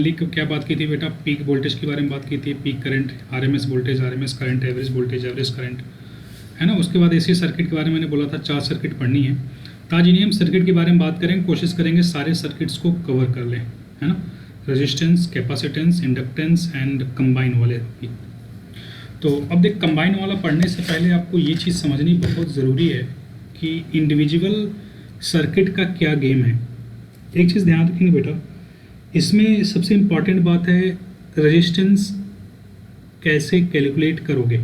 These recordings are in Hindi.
फाइनली क्या बात की थी बेटा, पीक वोल्टेज के बारे में बात की थी, peak current, RMS voltage, RMS current, average voltage, average current, है ना। उसके बाद एसी सर्किट के बारे में मैंने बोला था 4 सर्किट पढ़नी है। तो आज इन्हीं हम सर्किट के बारे में बात करेंगे, कोशिश करेंगे सारे सर्किट्स को कवर कर लें, है ना। Resistance, capacitance, inductance and combine वाले भी। तो अब देख, कंबाइन वाला पढ़ने से पहले आपको ये चीज़ समझनी बहुत ज़रूरी है कि इंडिविजुअल सर्किट का क्या गेम है। एक चीज़ ध्यान रखेंगे बेटा, इसमें सबसे इम्पॉर्टेंट बात है रेजिस्टेंस कैसे कैलकुलेट करोगे।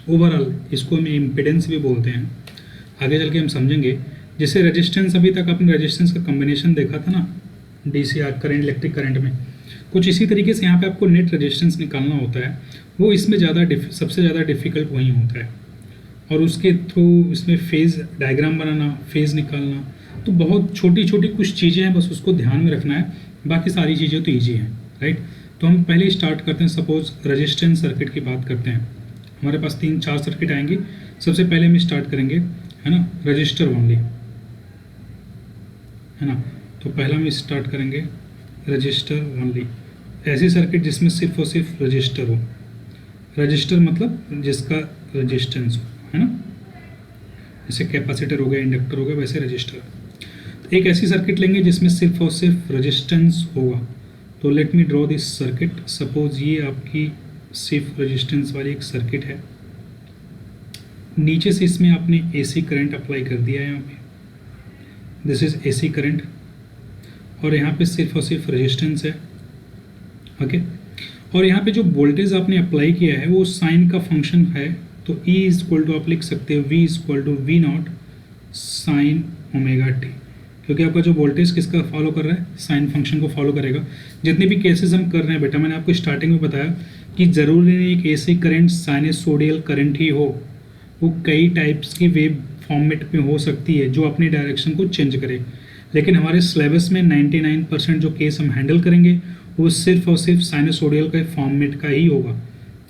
ओवरऑल इसको हम इम्पीडेंस भी बोलते हैं, आगे चल के हम समझेंगे। जैसे रेजिस्टेंस, अभी तक आपने रेजिस्टेंस का कॉम्बिनेशन देखा था ना, डीसी करंट, इलेक्ट्रिक करंट में, कुछ इसी तरीके से यहाँ पे आपको नेट रेजिस्टेंस निकालना होता है। वो इसमें सबसे ज़्यादा डिफिकल्ट वही होता है, और उसके थ्रू इसमें फेज़ डायग्राम बनाना, फेज़ निकालना, तो बहुत छोटी छोटी कुछ चीज़ें हैं, बस उसको ध्यान में रखना है, बाकी सारी चीज़ें तो ईजी हैं, राइट। तो हम पहले स्टार्ट करते हैं, सपोज रेजिस्टेंस सर्किट की बात करते हैं। हमारे पास 3-4 सर्किट आएंगे। सबसे पहले हम स्टार्ट करेंगे, है ना, रजिस्टर ओनली, है ना। तो पहला हम स्टार्ट करेंगे रजिस्टर ओनली, ऐसी सर्किट जिसमें सिर्फ और सिर्फ रजिस्टर हो। रजिस्टर मतलब जिसका रेजिस्टेंस हो, है ना, जैसे कैपेसिटर हो गया, इंडक्टर हो गया, वैसे रजिस्टर। तो एक ऐसी सर्किट लेंगे जिसमें सिर्फ और सिर्फ रेजिस्टेंस होगा। तो let me draw this circuit. Suppose ये आपकी सिर्फ रेजिस्टेंस वाली एक सर्किट है। नीचे से इसमें आपने एसी करंट अप्लाई कर दिया है, यहाँ पे दिस इज एसी करंट, और यहाँ पे सिर्फ और सिर्फ रेजिस्टेंस है, ओके। और यहाँ पे जो वोल्टेज आपने अप्लाई किया है वो साइन का फंक्शन है। तो E इज इक्वल टू आप लिख सकते हो V is equal to V naught sine omega T, क्योंकि आपका जो वोल्टेज किसका फॉलो कर रहा है, साइन फंक्शन को फॉलो करेगा। जितने भी केसेस हम कर रहे हैं बेटा, मैंने आपको स्टार्टिंग में बताया कि ज़रूरी नहीं एक एसी करंट साइनसोडियल करंट ही हो, वो कई टाइप्स की वेव फॉर्मेट में हो सकती है जो अपनी डायरेक्शन को चेंज करे। लेकिन हमारे सिलेबस में 99% जो केस हम हैंडल करेंगे वो सिर्फ और सिर्फ साइनसोडियल के फॉर्मेट का ही होगा।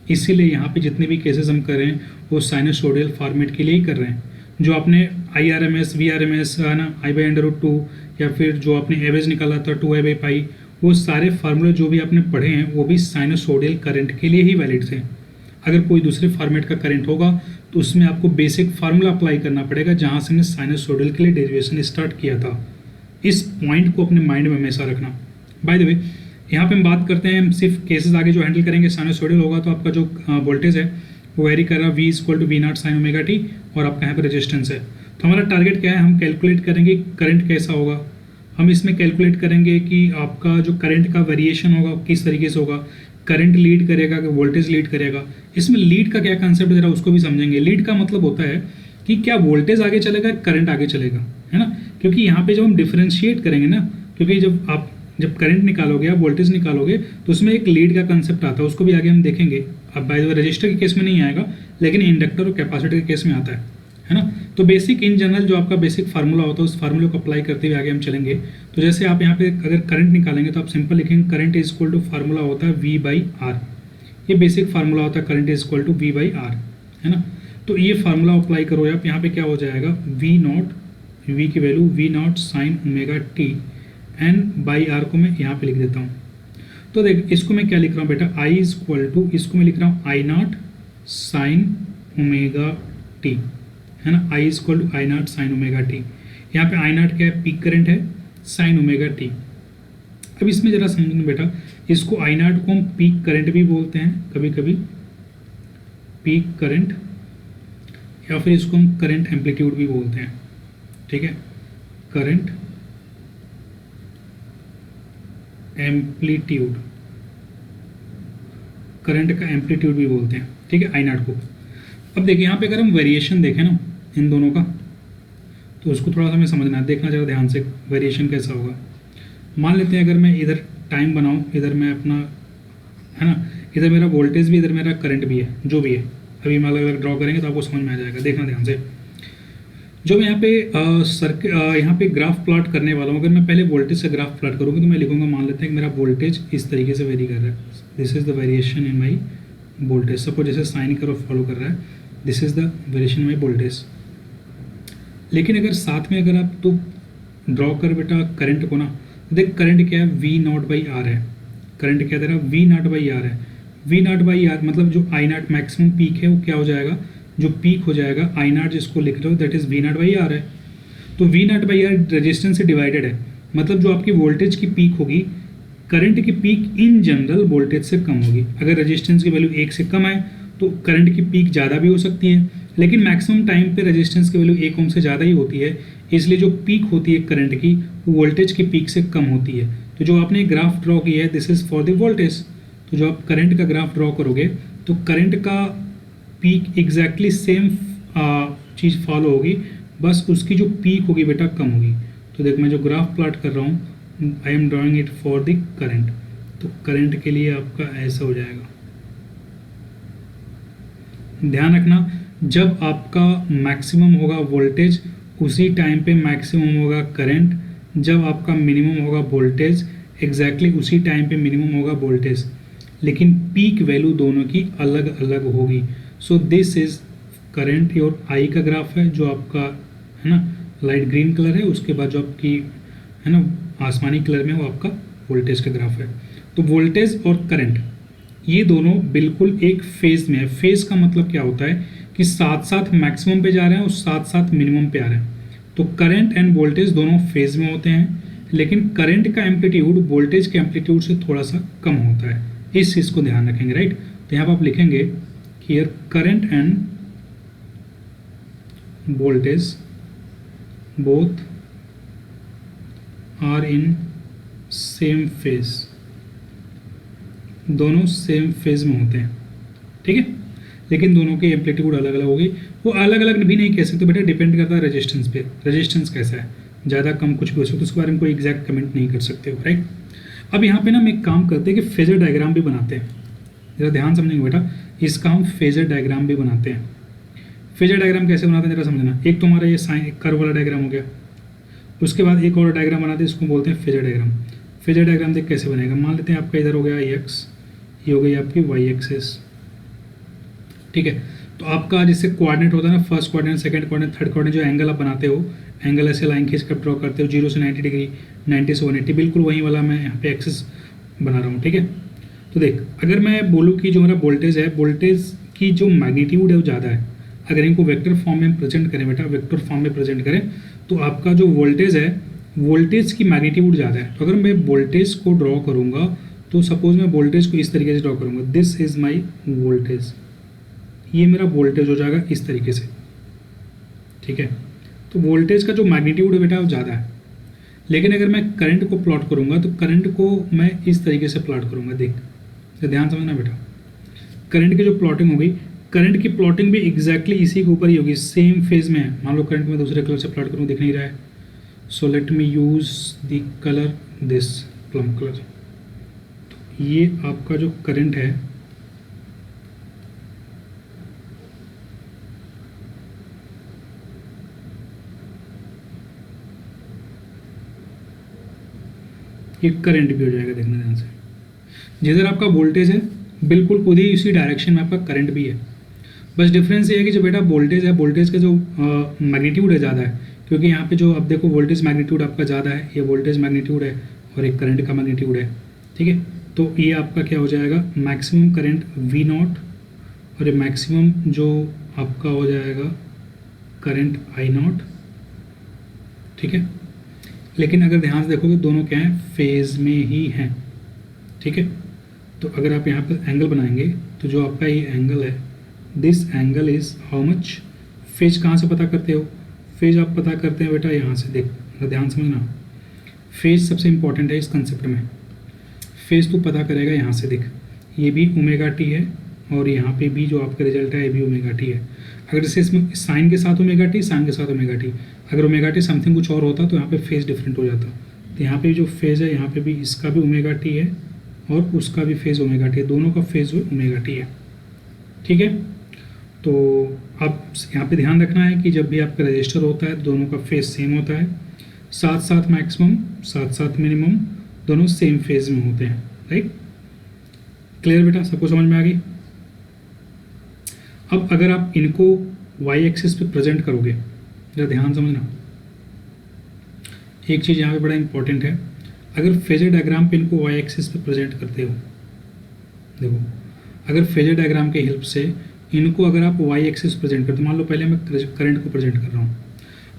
इसीलिए यहाँ पे जितने भी केसेस हम कर रहे हैं वो साइनसोडियल फॉर्मेट के लिए ही कर रहे हैं। जो आपने IRMS, VRMS, है ना, I/√2, या फिर जो आपने एवरेज निकाला था 2I/पाई, वो सारे फार्मूले जो भी आपने पढ़े हैं वो भी साइनसोडियल करंट के लिए ही वैलिड थे। अगर कोई दूसरे फॉर्मेट का करंट होगा तो उसमें आपको बेसिक फार्मूला अप्लाई करना पड़ेगा, जहाँ से हमने साइनसोडियल के लिए डेरिवेशन स्टार्ट किया था। इस पॉइंट को अपने माइंड में हमेशा रखना। बाय द वे, यहाँ पे हम बात करते हैं, हम सिर्फ केसेस आगे जो हैंडल करेंगे साइनसोडियल होगा, तो आपका जो वोल्टेज है वो वेरी कर रहा है, V is equal to V naught sine omega T, और आपका यहाँ पे रेजिस्टेंस है। तो हमारा टारगेट क्या है, हम कैलकुलेट करेंगे करंट कैसा होगा। हम इसमें कैलकुलेट करेंगे कि आपका जो करंट का वेरिएशन होगा किस तरीके से होगा, करंट लीड करेगा कि वोल्टेज लीड करेगा। इसमें लीड का क्या कंसेप्ट है, उसको भी समझेंगे। लीड का मतलब होता है कि क्या वोल्टेज आगे चलेगा, करंट आगे चलेगा, है ना। क्योंकि यहाँ पे जब हम डिफ्रेंशिएट करेंगे ना, क्योंकि जब करंट निकालोगे, आप वोल्टेज निकालोगे, तो उसमें एक लीड का कंसेप्ट आता है, उसको भी आगे हम देखेंगे। अब बाय द वे रजिस्टर के केस में नहीं आएगा, लेकिन इंडक्टर और कैपेसिटर के केस में आता है ना। तो बेसिक इन जनरल जो आपका बेसिक फार्मूला होता है, उस फार्मूले को अप्लाई करते हुए आगे हम चलेंगे। तो जैसे आप यहाँ पे अगर करंट निकालेंगे तो आप सिंपल लिखेंगे current is equal to formula होता है V/R। ये बेसिक फार्मूला होता है, current is equal to V/R, है ना। तो ये फार्मूला अप्लाई करो आप, यहाँ पे क्या हो जाएगा, V की value V naught sine omega T, N/R को मैं यहाँ पे लिख देता हूँ। तो देख, इसको मैं क्या लिख रहा हूँ बेटा, I इज इक्वल टू, इसको मैं लिख रहा हूँ I naught sine omega T, है ना। I is equal to I naught sine omega T. यहाँ पे I नॉट क्या है, पीक करंट है, साइन ओमेगा टी। अब इसमें जरा समझना बेटा, इसको I नॉट को हम पीक करंट भी बोलते हैं कभी कभी, पीक करंट, या फिर इसको हम करंट एम्पलीट्यूड भी बोलते हैं, ठीक है, करंट एम्पलीट्यूड, करंट का एम्पलीट्यूड भी बोलते हैं, ठीक है, आई नॉट को। अब देखिए यहाँ पे अगर हम वेरिएशन देखें ना इन दोनों का, तो उसको थोड़ा सा हमें समझना है, देखना जरा ध्यान से वेरिएशन कैसा होगा। मान लेते हैं अगर मैं इधर टाइम बनाऊँ, इधर मैं अपना, है ना, इधर मेरा वोल्टेज भी, इधर मेरा करंट भी है, जो भी है, अभी हम अलग अलग ड्रॉ करेंगे तो आपको समझ में आ जाएगा, देखना ध्यान से। जो मैं यहाँ पे यहाँ पे ग्राफ प्लॉट करने वाला हूँ, अगर मैं पहले वोल्टेज से ग्राफ प्लॉट करूँगी तो मैं लिखूँगा, मान लेते हैं कि मेरा वोल्टेज इस तरीके से वेरी कर रहा है, this is the variation in my voltage. Suppose जैसे साइन करो फॉलो कर रहा है, this is the variation in my voltage. लेकिन अगर साथ में अगर आप तो ड्रॉ कर बेटा करंट को ना, देख करंट क्या है, V नॉट बाई आर है, करंट क्या दे रहा है, वी नॉट बाई आर है। वी नॉट बाई आर मतलब जो आई नॉट मैक्सिमम पीक है वो क्या हो जाएगा, जो पीक हो जाएगा आई नॉट जिसको लिख रहे हो that is V naught by R है। तो V naught by R resistance से डिवाइडेड है, मतलब जो आपकी वोल्टेज की पीक होगी, करंट की पीक इन जनरल वोल्टेज से कम होगी। अगर रेजिस्टेंस की वैल्यू 1 से कम है तो करंट की पीक ज़्यादा भी हो सकती है, लेकिन मैक्सिमम टाइम पे रेजिस्टेंस की वैल्यू 1 ओम से ज़्यादा ही होती है, इसलिए जो पीक होती है करंट की वो वोल्टेज की पीक से कम होती है। तो जो आपने ग्राफ ड्रॉ किया है this is for the voltage. तो जो आप करंट का ग्राफ ड्रॉ करोगे तो करंट का पीक एग्जैक्टली सेम चीज़ फॉलो होगी, बस उसकी जो पीक होगी बेटा कम होगी। तो देख मैं जो ग्राफ प्लॉट कर रहा हूँ I am drawing it for the current, तो करंट के लिए आपका ऐसा हो जाएगा। ध्यान रखना जब आपका मैक्सिमम होगा वोल्टेज उसी टाइम पे मैक्सिमम होगा करंट, जब आपका मिनिमम होगा वोल्टेज एग्जैक्टली उसी टाइम पे मिनिमम होगा वोल्टेज, लेकिन पीक वैल्यू दोनों की अलग अलग होगी। सो दिस इज करंट और आई का ग्राफ है जो आपका है ना लाइट ग्रीन कलर है, उसके बाद जो आपकी है ना आसमानी कलर में वो आपका वोल्टेज का ग्राफ है। तो वोल्टेज और करंट ये दोनों बिल्कुल एक फेज में है। फेज का मतलब क्या होता है कि साथ साथ मैक्सिमम पे जा रहे हैं और साथ साथ मिनिमम पे आ रहे हैं। तो करंट एंड वोल्टेज दोनों फेज में होते हैं, लेकिन करंट का एम्पलीट्यूड वोल्टेज के एम्पलीट्यूड से थोड़ा सा कम होता है, इस चीज़ को ध्यान रखेंगे राइट। तो यहाँ पर आप लिखेंगे here current and voltage both are in same phase, दोनों सेम फेज में होते हैं, ठीक है, लेकिन दोनों के एम्पलीट्यूड अलग अलग होगी। वो अलग अलग भी नहीं कह सकते बेटा, डिपेंड करता है रेजिस्टेंस पे, रेजिस्टेंस कैसा है, ज़्यादा कम कुछ भी हो सकता है, उसके बारे में कोई एग्जैक्ट कमेंट नहीं कर सकते हो राइट। अब यहाँ पे ना हम एक काम करते हैं कि फेजर डायग्राम भी बनाते हैं, जरा ध्यान समझेंगे बेटा, इसका हम फेजर डायग्राम भी बनाते हैं। फेजर डायग्राम कैसे बनाते हैं जरा समझना। एक तो हमारा ये साइन कर्व वाला डायग्राम हो गया, उसके बाद एक और डायग्राम बनाते हैं, इसको बोलते हैं फेजर डायग्राम। फेजर डायग्राम देख कैसे बनेगा, मान लेते हैं आपका इधर हो गया एक्स, ये हो गई आपकी वाई एक्सिस, ठीक है। तो आपका जैसे कोऑर्डिनेट होता है ना, first coordinate, second coordinate, third coordinate, जो एंगल आप बनाते हो, एंगल ऐसे लाइन खींच कर ड्रॉ करते हो 0 से 90 डिग्री, 90 से 180, बिल्कुल वही वाला मैं यहाँ पे एक्सिस बना रहा हूँ, ठीक है। तो देख अगर मैं बोलूँ कि जो मेरा वोल्टेज है, वोल्टेज की जो मैग्नीट्यूड है वो ज़्यादा है, अगर इनको वेक्टर फॉर्म में प्रेजेंट करें बेटा, वेक्टर फॉर्म में प्रेजेंट करें तो आपका जो वोल्टेज है, वोल्टेज की मैग्नीट्यूड ज़्यादा है। तो अगर मैं वोल्टेज को ड्रॉ करूँगा तो सपोज मैं वोल्टेज को इस तरीके से ड्रॉ करूँगा, दिस इज़ माई वोल्टेज, ये मेरा वोल्टेज हो जाएगा इस तरीके से, ठीक है। तो वोल्टेज का जो मैग्नीट्यूड है बेटा वो ज़्यादा है, लेकिन अगर मैं करंट को प्लॉट करूँगा तो करंट को मैं इस तरीके से प्लॉट करूँगा, देख तो ध्यान समझना बेटा। करंट की जो प्लॉटिंग होगी, करंट की प्लॉटिंग भी एग्जैक्टली इसी के ऊपर ही होगी, सेम फेज में है। मान लो करंट में दूसरे कलर से प्लॉट करूँ, दिख नहीं रहा है, so let me use the colour this plum colour. तो ये आपका जो करंट है, ये करंट भी हो जाएगा, देखना ध्यान से। जिधर आपका वोल्टेज है बिल्कुल खुद ही उसी डायरेक्शन में आपका करंट भी है, बस डिफरेंस ये है कि जो बेटा वोल्टेज है, वोल्टेज का जो मैग्नीट्यूड है ज़्यादा है, क्योंकि यहाँ पे जो अब देखो वोल्टेज मैग्नीट्यूड आपका ज़्यादा है, ये वोल्टेज मैग्नीट्यूड है और एक करंट का मैग्नीट्यूड है, ठीक है। तो ये आपका क्या हो जाएगा, मैक्सिमम करंट वी नॉट और ये मैक्सिमम जो आपका हो जाएगा करंट आई नॉट, ठीक है। लेकिन अगर ध्यान से देखोगे दोनों क्या हैं, फेज में ही हैं, ठीक है। तो अगर आप यहाँ पर एंगल बनाएंगे तो जो आपका ये एंगल है, this angle is how much. Phase कहाँ से पता करते हो, फेज आप पता करते हैं बेटा यहाँ से, देख ध्यान समझना, फेज सबसे इंपॉर्टेंट है इस कंसेप्ट में। फेज तो पता करेगा यहाँ से, देख ये भी ओमेगा टी है और यहाँ पे भी जो आपका रिजल्ट है ये भी ओमेगा टी है। अगर जैसे इसमें साइन के साथ ओमेगा टी, साइन के साथ ओमेगा टी, अगर ओमेगा टी समथिंग कुछ और होता तो यहाँ पे फेज डिफरेंट हो जाता। तो यहाँ पे जो फेज है, यहाँ पे भी इसका भी ओमेगा टी है और उसका भी फेज ओमेगा टी है, दोनों का फेज ओमेगा टी है, ठीक है। तो अब यहाँ पे ध्यान रखना है कि जब भी आपका रजिस्टर होता है दोनों का फेज सेम होता है, साथ साथ मैक्सिमम साथ साथ मिनिमम दोनों सेम फेज में होते हैं, राइट। क्लियर बेटा, सबको समझ में आ गई। अब अगर आप इनको वाई एक्सिस पे प्रेजेंट करोगे, जरा ध्यान समझना, एक चीज़ यहाँ पे बड़ा इंपॉर्टेंट है, अगर फेजर डायग्राम पे इनको वाई एक्सिस पे प्रेजेंट करते हो, देखो अगर फेजर डायग्राम के हेल्प से इनको अगर आप वाई एक्सिस प्रेजेंट करते, मान लो पहले मैं करंट को प्रेजेंट कर रहा हूँ,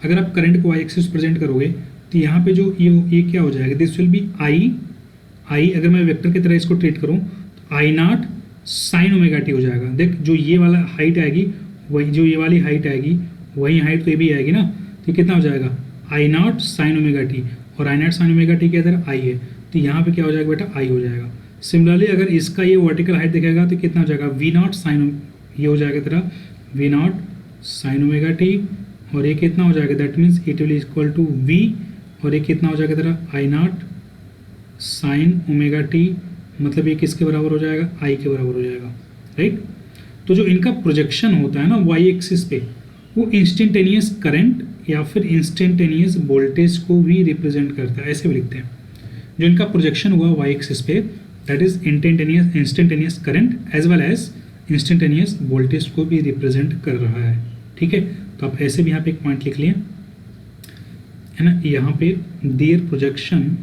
अगर आप करंट को वाई एक्सिस प्रेजेंट करोगे तो यहाँ पे जो ये क्या हो जाएगा, दिस विल बी आई अगर मैं वेक्टर की तरह इसको ट्रीट करूँ तो आई नॉट साइन ओमेगा टी हो जाएगा। देख जो ये वाला हाइट आएगी वही, जो ये वाली हाइट आएगी वही हाइट तो ये भी आएगी ना, तो कितना हो जाएगा I naught sine omega T, और आई नॉट साइन ओमेगा टी के अंदर आई है, तो यहाँ पे क्या हो जाएगा बेटा आई हो जाएगा। सिमिलरली अगर इसका ये वर्टिकल हाइट दिखेगा तो कितना हो जाएगा वी नॉट साइन, ये हो जाएगा तेरा V naught sine omega T, और ये कितना हो जाएगा that means it will equal to V, और ये कितना हो जाएगा तेरा I naught sine omega T, मतलब ये किसके बराबर हो जाएगा आई के बराबर हो जाएगा, राइट। तो जो इनका प्रोजेक्शन होता है ना वाई एक्सिस पे, वो इंस्टेंटेनियस करंट या फिर इंस्टेंटेनियस वोल्टेज को भी रिप्रेजेंट करता है, ऐसे भी लिखते हैं। जो इनका प्रोजेक्शन हुआ वाई एक्सिस पे that is instantaneous current as well as instantaneous voltage को भी रिप्रेजेंट कर रहा है, ठीक है। तो आप ऐसे भी यहाँ पे एक पॉइंट लिख लिए है ना, यहाँ पे their projection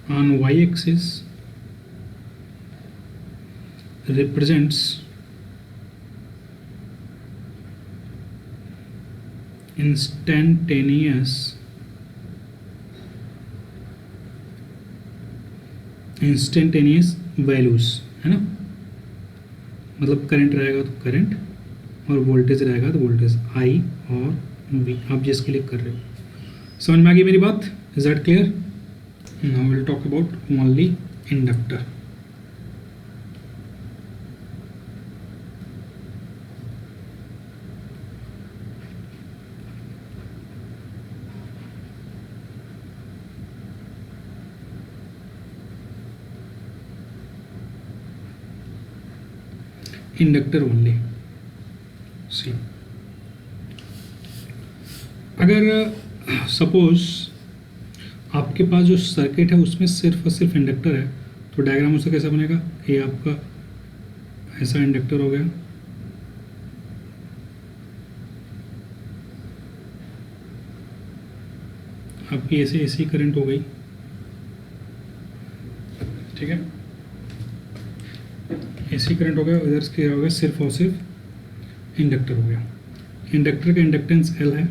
on y-axis represents instantaneous values, है ना, मतलब करंट रहेगा तो करंट और वोल्टेज रहेगा तो वोल्टेज आई और वी, आप जिसके लिए कर रहे हो। समझ में आ गई मेरी बात, is that clear? Now we'll talk about only inductor. Inductor only. See, अगर सपोज आपके पास जो सर्किट है उसमें सिर्फ और सिर्फ इंडक्टर है, तो डायग्राम उसका कैसा बनेगा, ये आपका ऐसा इंडक्टर हो गया, आपकी ऐसे एसी करंट हो गई, ठीक है, एसी करंट हो गया, इधर से क्या हो गया सिर्फ और सिर्फ इंडक्टर हो गया। इंडक्टर का इंडक्टेंस L है,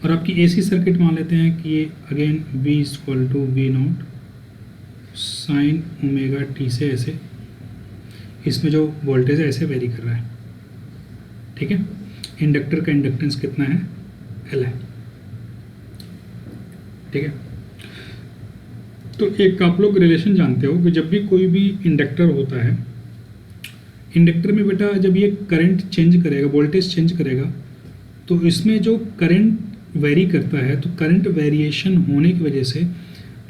और आपकी एसी सर्किट मान लेते हैं कि ये again V equal to V naught sine omega T से ऐसे, इसमें जो वोल्टेज है ऐसे वेरी कर रहा है, ठीक है। इंडक्टर का इंडक्टेंस कितना है L है, ठीक है। तो एक आप लोग रिलेशन जानते हो कि जब भी कोई भी इंडक्टर होता है, इंडक्टर में बेटा जब ये करंट चेंज करेगा, वोल्टेज चेंज करेगा, तो इसमें जो करंट वेरी करता है, तो करंट वेरिएशन होने की वजह से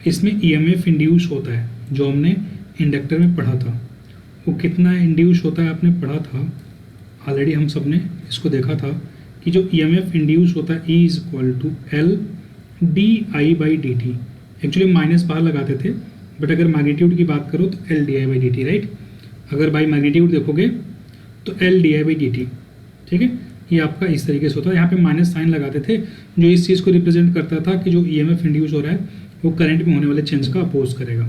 इसमें ईएमएफ इंड्यूस होता है, जो हमने इंडक्टर में पढ़ा था। वो कितना इंड्यूस होता है आपने पढ़ा था ऑलरेडी, हम सब ने इसको देखा था कि जो ईएमएफ इंड्यूस होता है E is equal to L D I by D T. Actually minus बाहर लगाते थे, बट अगर मैग्नीट्यूड की बात करो तो L D I by D T, right. अगर बाई मैग्नीट्यूड देखोगे तो L D I by D T, ठीक है। ये आपका इस तरीके से होता है, यहाँ पे माइनस साइन लगाते थे जो इस चीज़ को रिप्रेजेंट करता था कि जो ईएमएफ इंड्यूस हो रहा है वो करंट में होने वाले चेंज का अपोज करेगा।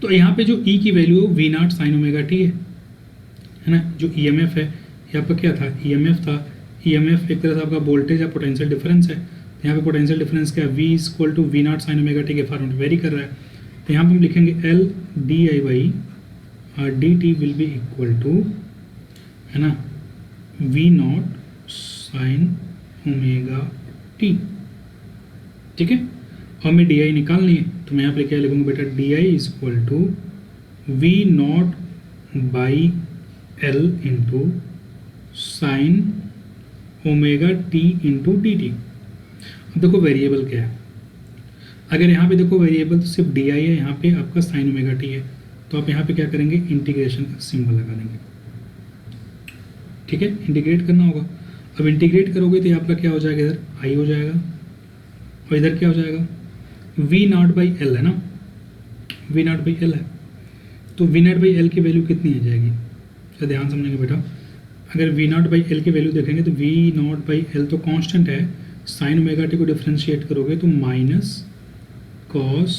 तो यहाँ पे जो ई की वैल्यू है V naught sine omega T है ना। जो ईएमएफ है ये आपका क्या था, ईएमएफ था। ईएमएफ एक तरह से आपका वोल्टेज या पोटेंशियल डिफरेंस है। तो यहाँ पे पोटेंशियल डिफरेंस क्या है, V equal to V naught sine omega T के फॉर्म में वेरी कर रहा है। तो यहाँ पे हम लिखेंगे L D I by D T will be equal to, है ना, V naught sine omega T, ठीक है। और हमें डी आई निकालनी है, तो मैं यहाँ पे क्या लिखूँगा बेटा, D I is equal to V naught by L into sine omega T into D T. अब देखो वेरिएबल क्या है, अगर यहाँ पे देखो वेरिएबल तो सिर्फ डी आई है, यहाँ पे आपका साइन ओमेगा टी है, तो आप यहाँ पे क्या करेंगे, इंटीग्रेशन का सिंबल लगा देंगे, ठीक है। इंटीग्रेट करना होगा। अब इंटीग्रेट करोगे तो आपका क्या हो जाएगा, इधर आई हो जाएगा और इधर क्या हो जाएगा, वी नॉट बाई एल है ना, वी नॉट बाई एल है। तो वी नॉट बाई एल की वैल्यू कितनी आ जाएगी, तो ध्यान समझेंगे बेटा। अगर वी नॉट बाई एल की वैल्यू देखेंगे तो वी नॉट बाई एल तो कांस्टेंट है, साइन ओमेगा टी को डिफ्रेंशिएट करोगे तो minus cos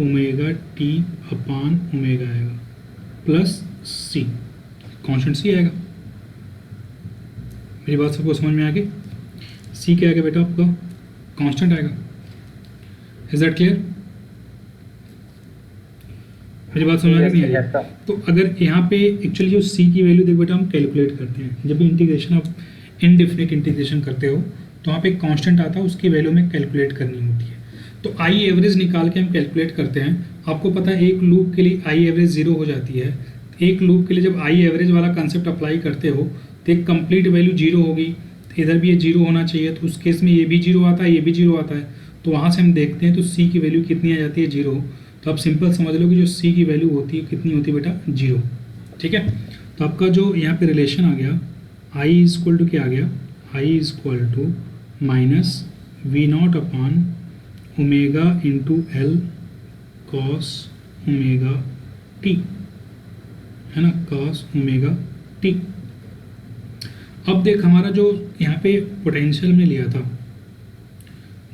omega T upon omega आएगा प्लस सी, कांस्टेंट सी आएगा। मेरी बात सबको समझ में आ गई? सी क्या आएगा बेटा आपका? कांस्टेंट आएगा। Is that clear? मेरी बात समझ में नहीं आ रही? तो अगर यहाँ पे एक्चुअली जो सी की वैल्यू देखो बेटा हम कैलकुलेट करते हैं, जब भी इंटीग्रेशन आप इनडेफिनिट इंटीग्रेशन करते हो तो वहाँ पे एक कांस्टेंट आता है, उसकी वैल्यू में कैलकुलेट करनी होती है। तो आई एवरेज निकाल के हम कैलकुलेट करते हैं। आपको पता है एक लूप के लिए आई एवरेज 0 हो जाती है। एक लूप के लिए जब आई एवरेज वाला कंसेप्ट अप्लाई करते हो तो एक कंप्लीट वैल्यू 0 होगी, तो इधर भी ये 0 होना चाहिए, तो उस केस में ये भी 0 आता है, ये भी 0 आता है। तो वहाँ से हम देखते हैं तो सी की वैल्यू कितनी आ जाती है? 0। तो आप सिंपल समझ लो कि जो सी की वैल्यू होती है कितनी होती है बेटा? 0। ठीक है, तो आपका जो यहाँ पे रिलेशन आ गया आई इज इक्वल टू क्या आ गया? I is equal to minus V naught upon omega into L cos omega T, है ना, कॉस ओमेगा टी। अब देख हमारा जो यहाँ पे पोटेंशियल में लिया था,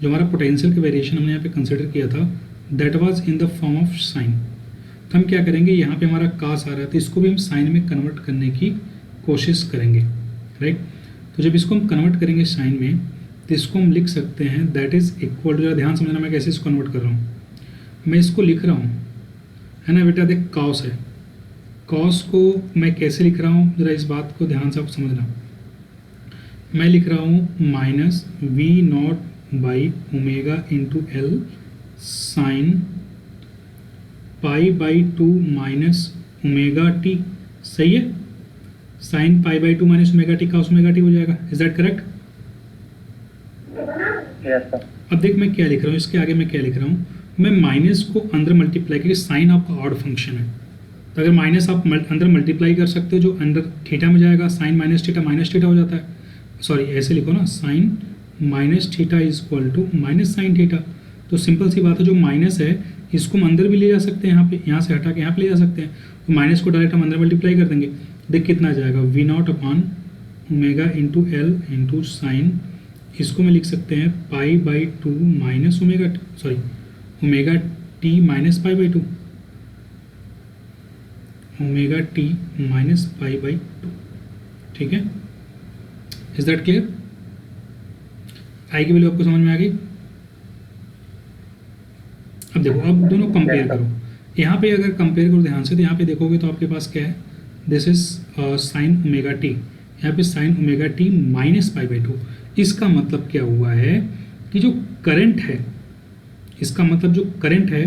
जो हमारा पोटेंशियल का वेरिएशन हमने यहाँ पे कंसिडर किया था, that was in the form of sine. तो हम क्या करेंगे, यहाँ पे हमारा कास आ रहा है तो इसको भी हम साइन में कन्वर्ट करने की कोशिश करेंगे, राइट। तो जब इसको हम कन्वर्ट करेंगे साइन में तो इसको हम लिख सकते हैं दैट इज़ इक्वल टू, ध्यान समझना मैं कैसे इसको कन्वर्ट कर रहा हूँ। मैं इसको लिख रहा हूँ, है ना बेटा, देख कॉस है, कॉस को मैं कैसे लिख रहा हूँ ज़रा इस बात को ध्यान से आप समझना। मैं लिख रहा हूँ minus V naught by omega into L sine pi by 2 minus omega T, सही है। Sine pi by 2 minus omega T का ओमेगा टी हो जाएगा। Is that correct? अब देख मैं क्या लिख रहा हूँ, इसके आगे मैं क्या लिख रहा हूँ, मैं माइनस को अंदर मल्टीप्लाई, क्योंकि साइन आपका ऑड फंक्शन है, तो अगर माइनस आप अंदर मल्टीप्लाई कर सकते हो, जो अंदर थीटा में जाएगा, साइन माइनस थीटा हो जाता है। सॉरी ऐसे लिखो ना, sine minus theta is equal to minus sine theta. तो सिंपल सी बात है, जो माइनस है इसको हम अंदर भी ले जा सकते हैं, यहाँ पे यहाँ से हटा के यहाँ पे ले जा सकते हैं। तो माइनस को डायरेक्ट हम अंदर मल्टीप्लाई कर देंगे, देख कितना आ जाएगा, V naught upon omega into L into sine, इसको मैं लिख सकते हैं pi by 2 minus omega, sorry omega T minus pi by 2, omega T minus pi by 2। ठीक है, इज दैट क्लियर? आई की वैल्यू आपको समझ में आ गई? अब देखो, अब दोनों कंपेयर करो। यहाँ पे अगर कंपेयर करो ध्यान से तो यहाँ पे देखोगे तो आपके पास क्या है, this is sine omega T, यहाँ पे sign omega T minus pi by 2। इसका मतलब क्या हुआ है कि जो करंट है, इसका मतलब जो करंट है,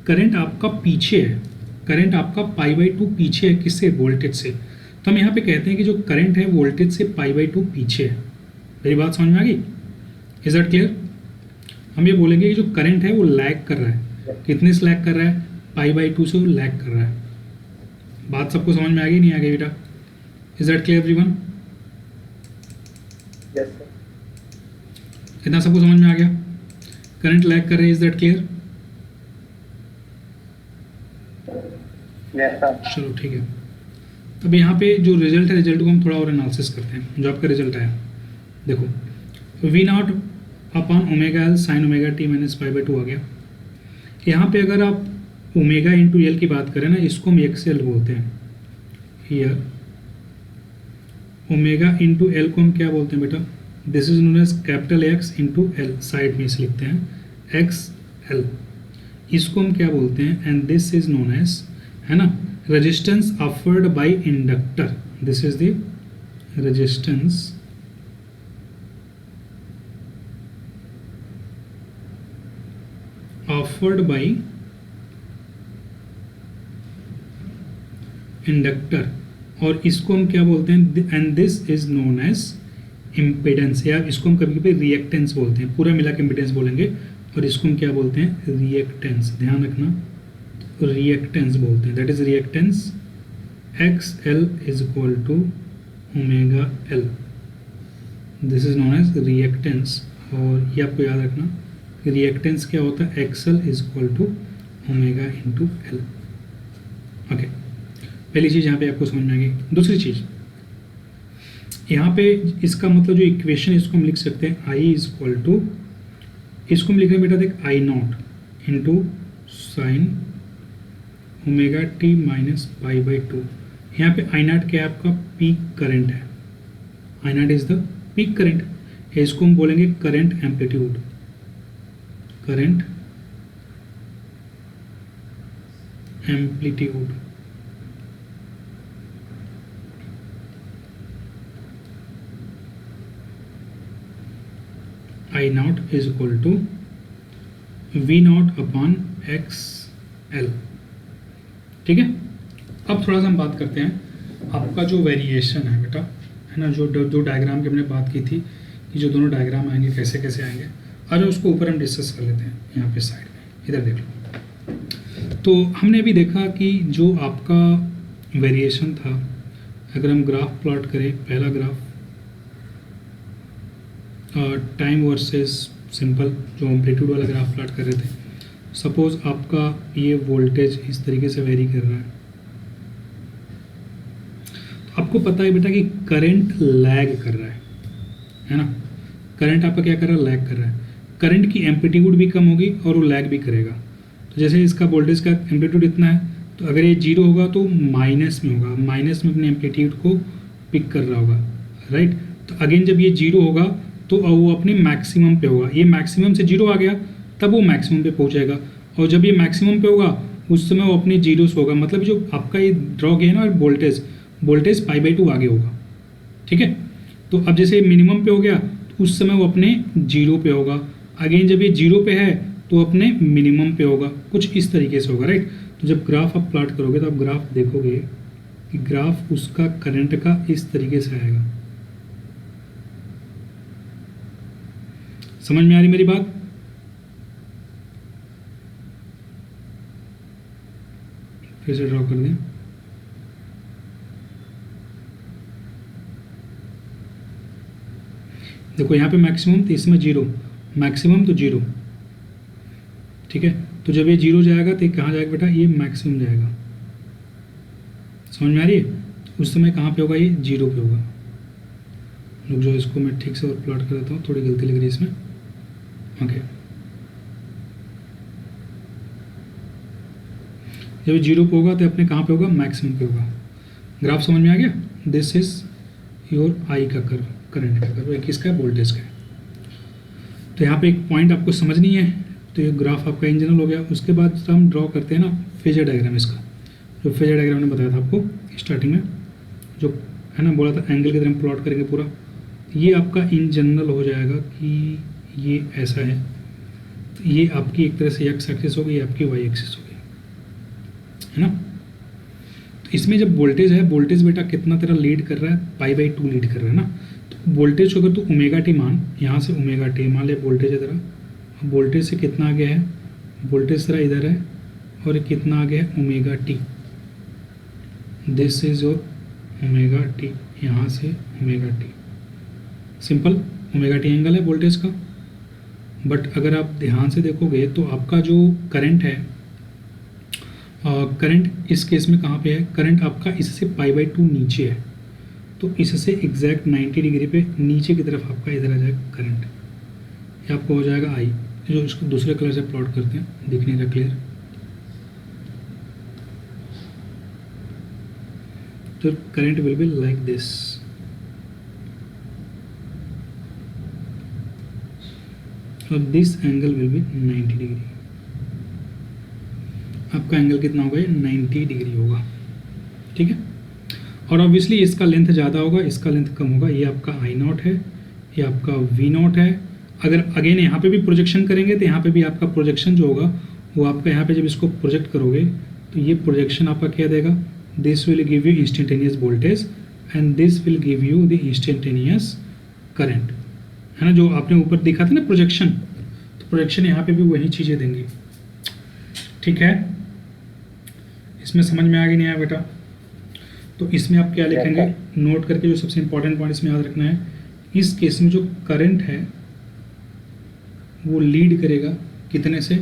करंट आपका पीछे है, करंट आपका पाई बाई 2 पीछे है, किससे? वोल्टेज से। तो हम यहाँ पे कहते हैं कि जो करंट है वोल्टेज से पाई बाई 2 पीछे है। मेरी बात समझ में आ गई? Is that clear? हम ये बोलेंगे कि जो करंट है वो लैग कर रहा है, कितने से लैग कर रहा है? पाई बाई 2 से वो लैग कर रहा है। बात सबको समझ में आ गई नहीं आ गई बेटा? Is that clear everyone? इतना सबको समझ में आ गया? करंट लैग कर रहे हैं, इज दैट क्लियर? चलो ठीक है। तब यहाँ पे जो रिजल्ट है, रिजल्ट को हम थोड़ा और एनालिसिस करते हैं। जो आपका रिजल्ट आया देखो, V naught upon omega L sine omega T minus pi by 2 आ गया। यहाँ पे अगर आप ओमेगा इंटू एल की बात करें ना, इसको हम एक्स एल बोलते हैं। हियर ओमेगा इंटू एल को हम क्या बोलते हैं बेटा? This is known as capital X into L, side में इसे लिखते हैं एक्स एल। इसको हम क्या बोलते हैं? And this is known as, है ना, resistance offered by inductor. This is the resistance offered by inductor, और इसको हम क्या बोलते हैं? And this is known as impedance, या इसको हम कभी कभी रिएक्टेंस बोलते हैं। पूरा मिला के इम्पिडेंस बोलेंगे, और इसको हम क्या बोलते हैं? रिएक्टेंस। ध्यान रखना, रिएक्टेंस बोलते हैं। That is reactance X L is equal to omega L, this is known as reactance. और ये आपको याद रखना, रिएक्टेंस क्या होता है? X L is equal to omega into L. Okay, पहली चीज़ यहाँ पे आपको समझ में आ गई। दूसरी चीज़, यहाँ पे इसका मतलब जो इक्वेशन है इसको हम लिख सकते हैं आई इज इक्वल टू, इसको हम लिखेंगे बेटा देख I naught into sine omega T minus pi by two. यहाँ पे आई नॉट क्या है, आपका पीक करंट है, I naught is the peak current, इसको हम बोलेंगे current amplitude, current amplitude. I naught is equal to V naught upon X L. ठीक है, अब थोड़ा सा हम बात करते हैं आपका जो वेरिएशन है बेटा, है ना, जो डायग्राम की हमने बात की थी कि जो दोनों डायग्राम आएंगे कैसे कैसे आएंगे, आज उसको ऊपर हम डिस्कस कर लेते हैं। यहाँ पे साइड में इधर देख लो। तो हमने अभी देखा कि जो आपका वेरिएशन था, अगर हम ग्राफ प्लॉट करें, पहला ग्राफ टाइम वर्सेस सिंपल जो एम्पलीट्यूड वाला ग्राफ प्लॉट कर रहे थे, सपोज आपका ये वोल्टेज इस तरीके से वेरी कर रहा है, तो आपको पता है बेटा कि करंट लैग कर रहा है ना, करंट आपका क्या कर रहा है, लैग कर रहा है। करंट की एम्पलीट्यूड भी कम होगी और वो लैग भी करेगा। तो जैसे इसका वोल्टेज का एम्पलीट्यूड इतना है, तो अगर ये जीरो होगा तो माइनस में होगा, माइनस में अपने एम्पलीट्यूड को पिक कर रहा होगा, राइट। तो अगेन जब ये जीरो होगा तो वो अपने मैक्सिमम पे होगा, ये मैक्सिमम से जीरो आ गया तब वो मैक्सिमम पे पहुंचेगा, और जब ये मैक्सिमम पे होगा उस समय वो अपने जीरो से होगा, मतलब जो आपका ये ड्रॉ किया है ना वोल्टेज पाई बाई टू आगे होगा। ठीक है, तो अब जैसे मिनिमम पे हो गया तो उस समय वो अपने जीरो पे होगा, अगेन जब ये जीरो पे है तो अपने मिनिमम पे होगा, कुछ इस तरीके से होगा, राइट। तो जब ग्राफ आप प्लॉट करोगे तो आप ग्राफ देखोगे कि ग्राफ उसका करंट का इस तरीके से आएगा। समझ में आ रही मेरी बात? फिर से ड्रॉ कर दें। देखो यहाँ पे मैक्सिमम तो इसमें जीरो, मैक्सिमम तो जीरो, ठीक है। तो जब ये जीरो जाएगा तो कहाँ जाएगा बेटा, ये मैक्सिमम जाएगा। समझ में आ रही है? उस समय कहाँ पे होगा, ये जीरो पे होगा। रुक जाओ, इसको मैं ठीक से और प्लॉट कर देता हूँ, थोड़ी गलती लग रही है इसमें। ओके, जब जीरो पे होगा तो अपने कहाँ पे होगा, मैक्सिमम पे होगा। ग्राफ समझ में आ गया? दिस इज योर आई का कर्व, करंट का कर्व, किसका है, वोल्टेज का है। तो यहाँ पे एक पॉइंट आपको समझनी है, तो ये ग्राफ आपका इन जनरल हो गया। उसके बाद हम ड्रॉ करते हैं ना फेजर डायग्राम, इसका जो फेजर डायग्राम ने बताया था आपको स्टार्टिंग में, जो है ना बोला था एंगल की तरह प्लॉट करेंगे पूरा, ये आपका इन जनरल हो जाएगा कि ये ऐसा है, तो ये आपकी एक तरह से एक्स एक्सिस होगी, ये आपकी वाई एक्सिस होगी, है ना। तो इसमें जब वोल्टेज है, वोल्टेज बेटा कितना तेरा लीड कर रहा है, पाई बाई टू लीड कर रहा है ना। तो वोल्टेज को अगर तो ओमेगा टी मान, यहाँ से ओमेगा टी मान ले वोल्टेज है तेरा, वोल्टेज से कितना आगे है, वोल्टेज तेरा इधर है, और ये कितना आगे है, omega T, this is your omega T, यहाँ से omega T, simple omega T angle है वोल्टेज का। बट अगर आप ध्यान से देखोगे तो आपका जो करंट है, करंट इस केस में कहाँ पे है, करंट आपका इससे पाई बाई टू नीचे है, तो इससे एग्जैक्ट 90 डिग्री पे नीचे की तरफ आपका इधर आ जाएगा करंट, ये आपको हो जाएगा आई। जो इसको दूसरे कलर से प्लॉट करते हैं, दिखने का क्लियर। तो current will be like this, और this angle will be 90 degree. आपका एंगल कितना होगा, ये 90 डिग्री होगा, ठीक है। और ऑब्वियसली इसका लेंथ ज़्यादा होगा, इसका लेंथ कम होगा। ये आपका आई नॉट है, ये आपका वी नॉट है। अगर अगेन यहाँ पे भी प्रोजेक्शन करेंगे तो यहाँ पे भी आपका प्रोजेक्शन जो होगा वो आपका यहाँ पे जब इसको प्रोजेक्ट करोगे तो ये प्रोजेक्शन आपका क्या देगा, this will give you instantaneous voltage and this will give you the instantaneous current, है ना। जो आपने ऊपर देखा था ना प्रोजेक्शन, तो प्रोजेक्शन यहाँ पे भी वही चीज़ें देंगी, ठीक है। इसमें समझ में आ गई नहीं आया बेटा? तो इसमें आप क्या लिखेंगे, नोट करके जो सबसे इंपॉर्टेंट पॉइंट इसमें याद रखना है, इस केस में जो करंट है वो लीड करेगा कितने से,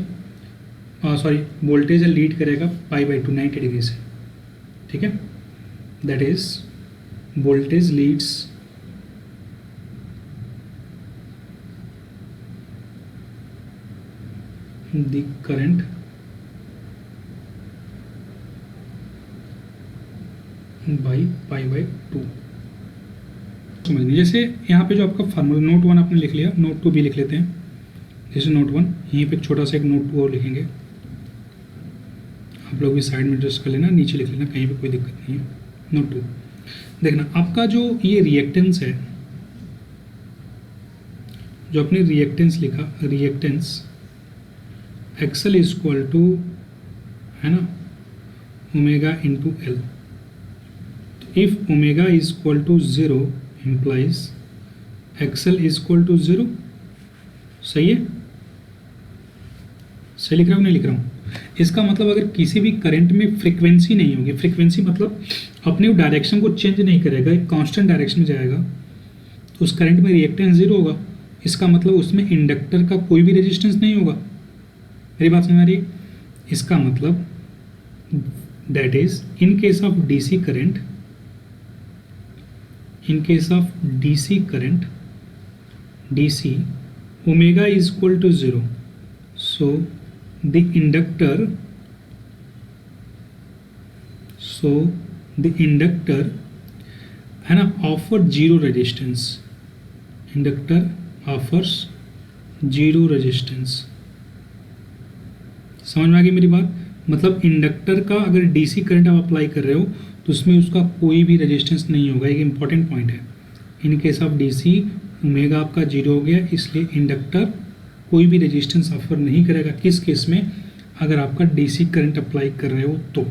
सॉरी वोल्टेज है लीड करेगा पाई बाई टू 90 डिग्री से, ठीक है। That is voltage leads the current by pi by 2 समझनी। जैसे यहाँ पे जो आपका फार्मूला नोट 1 आपने लिख लिया, नोट 2 भी लिख लेते हैं। जैसे नोट 1 यहीं पे एक छोटा सा एक नोट 2 और लिखेंगे, आप लोग भी साइड में एडजस्ट कर लेना, नीचे लिख लेना, कहीं पे कोई दिक्कत नहीं है। नोट 2 देखना, आपका जो ये रिएक्टेंस है, जो आपने रिएक्टेंस लिखा, reactance X L is equal to, है ना, ओमेगा इंटू एल। तो if omega is equal to 0 implies X L is equal to 0। सही है, सही लिख रहा हूँ नहीं लिख रहा हूँ? इसका मतलब अगर किसी भी करंट में फ्रीक्वेंसी नहीं होगी, फ्रीक्वेंसी मतलब अपनी डायरेक्शन को चेंज नहीं करेगा, एक कांस्टेंट डायरेक्शन में जाएगा, तो उस करंट में रिएक्टेंस 0 होगा। इसका मतलब उसमें इंडक्टर का कोई भी रेजिस्टेंस नहीं होगा। मेरी बात समझ आ रही है? इसका मतलब that is in case of DC current, in case of DC current, DC, omega is equal to 0, so the inductor है ना offer zero resistance, inductor offers zero resistance. समझ में आ गई मेरी बात? मतलब इंडक्टर का अगर डीसी करंट आप अप्लाई कर रहे हो तो उसमें उसका कोई भी रेजिस्टेंस नहीं होगा। एक इंपॉर्टेंट पॉइंट है, in case of DC omega आपका 0 हो गया, इसलिए इंडक्टर कोई भी रेजिस्टेंस ऑफर नहीं करेगा। किस केस में? अगर आपका डीसी करंट अप्लाई कर रहे हो तो।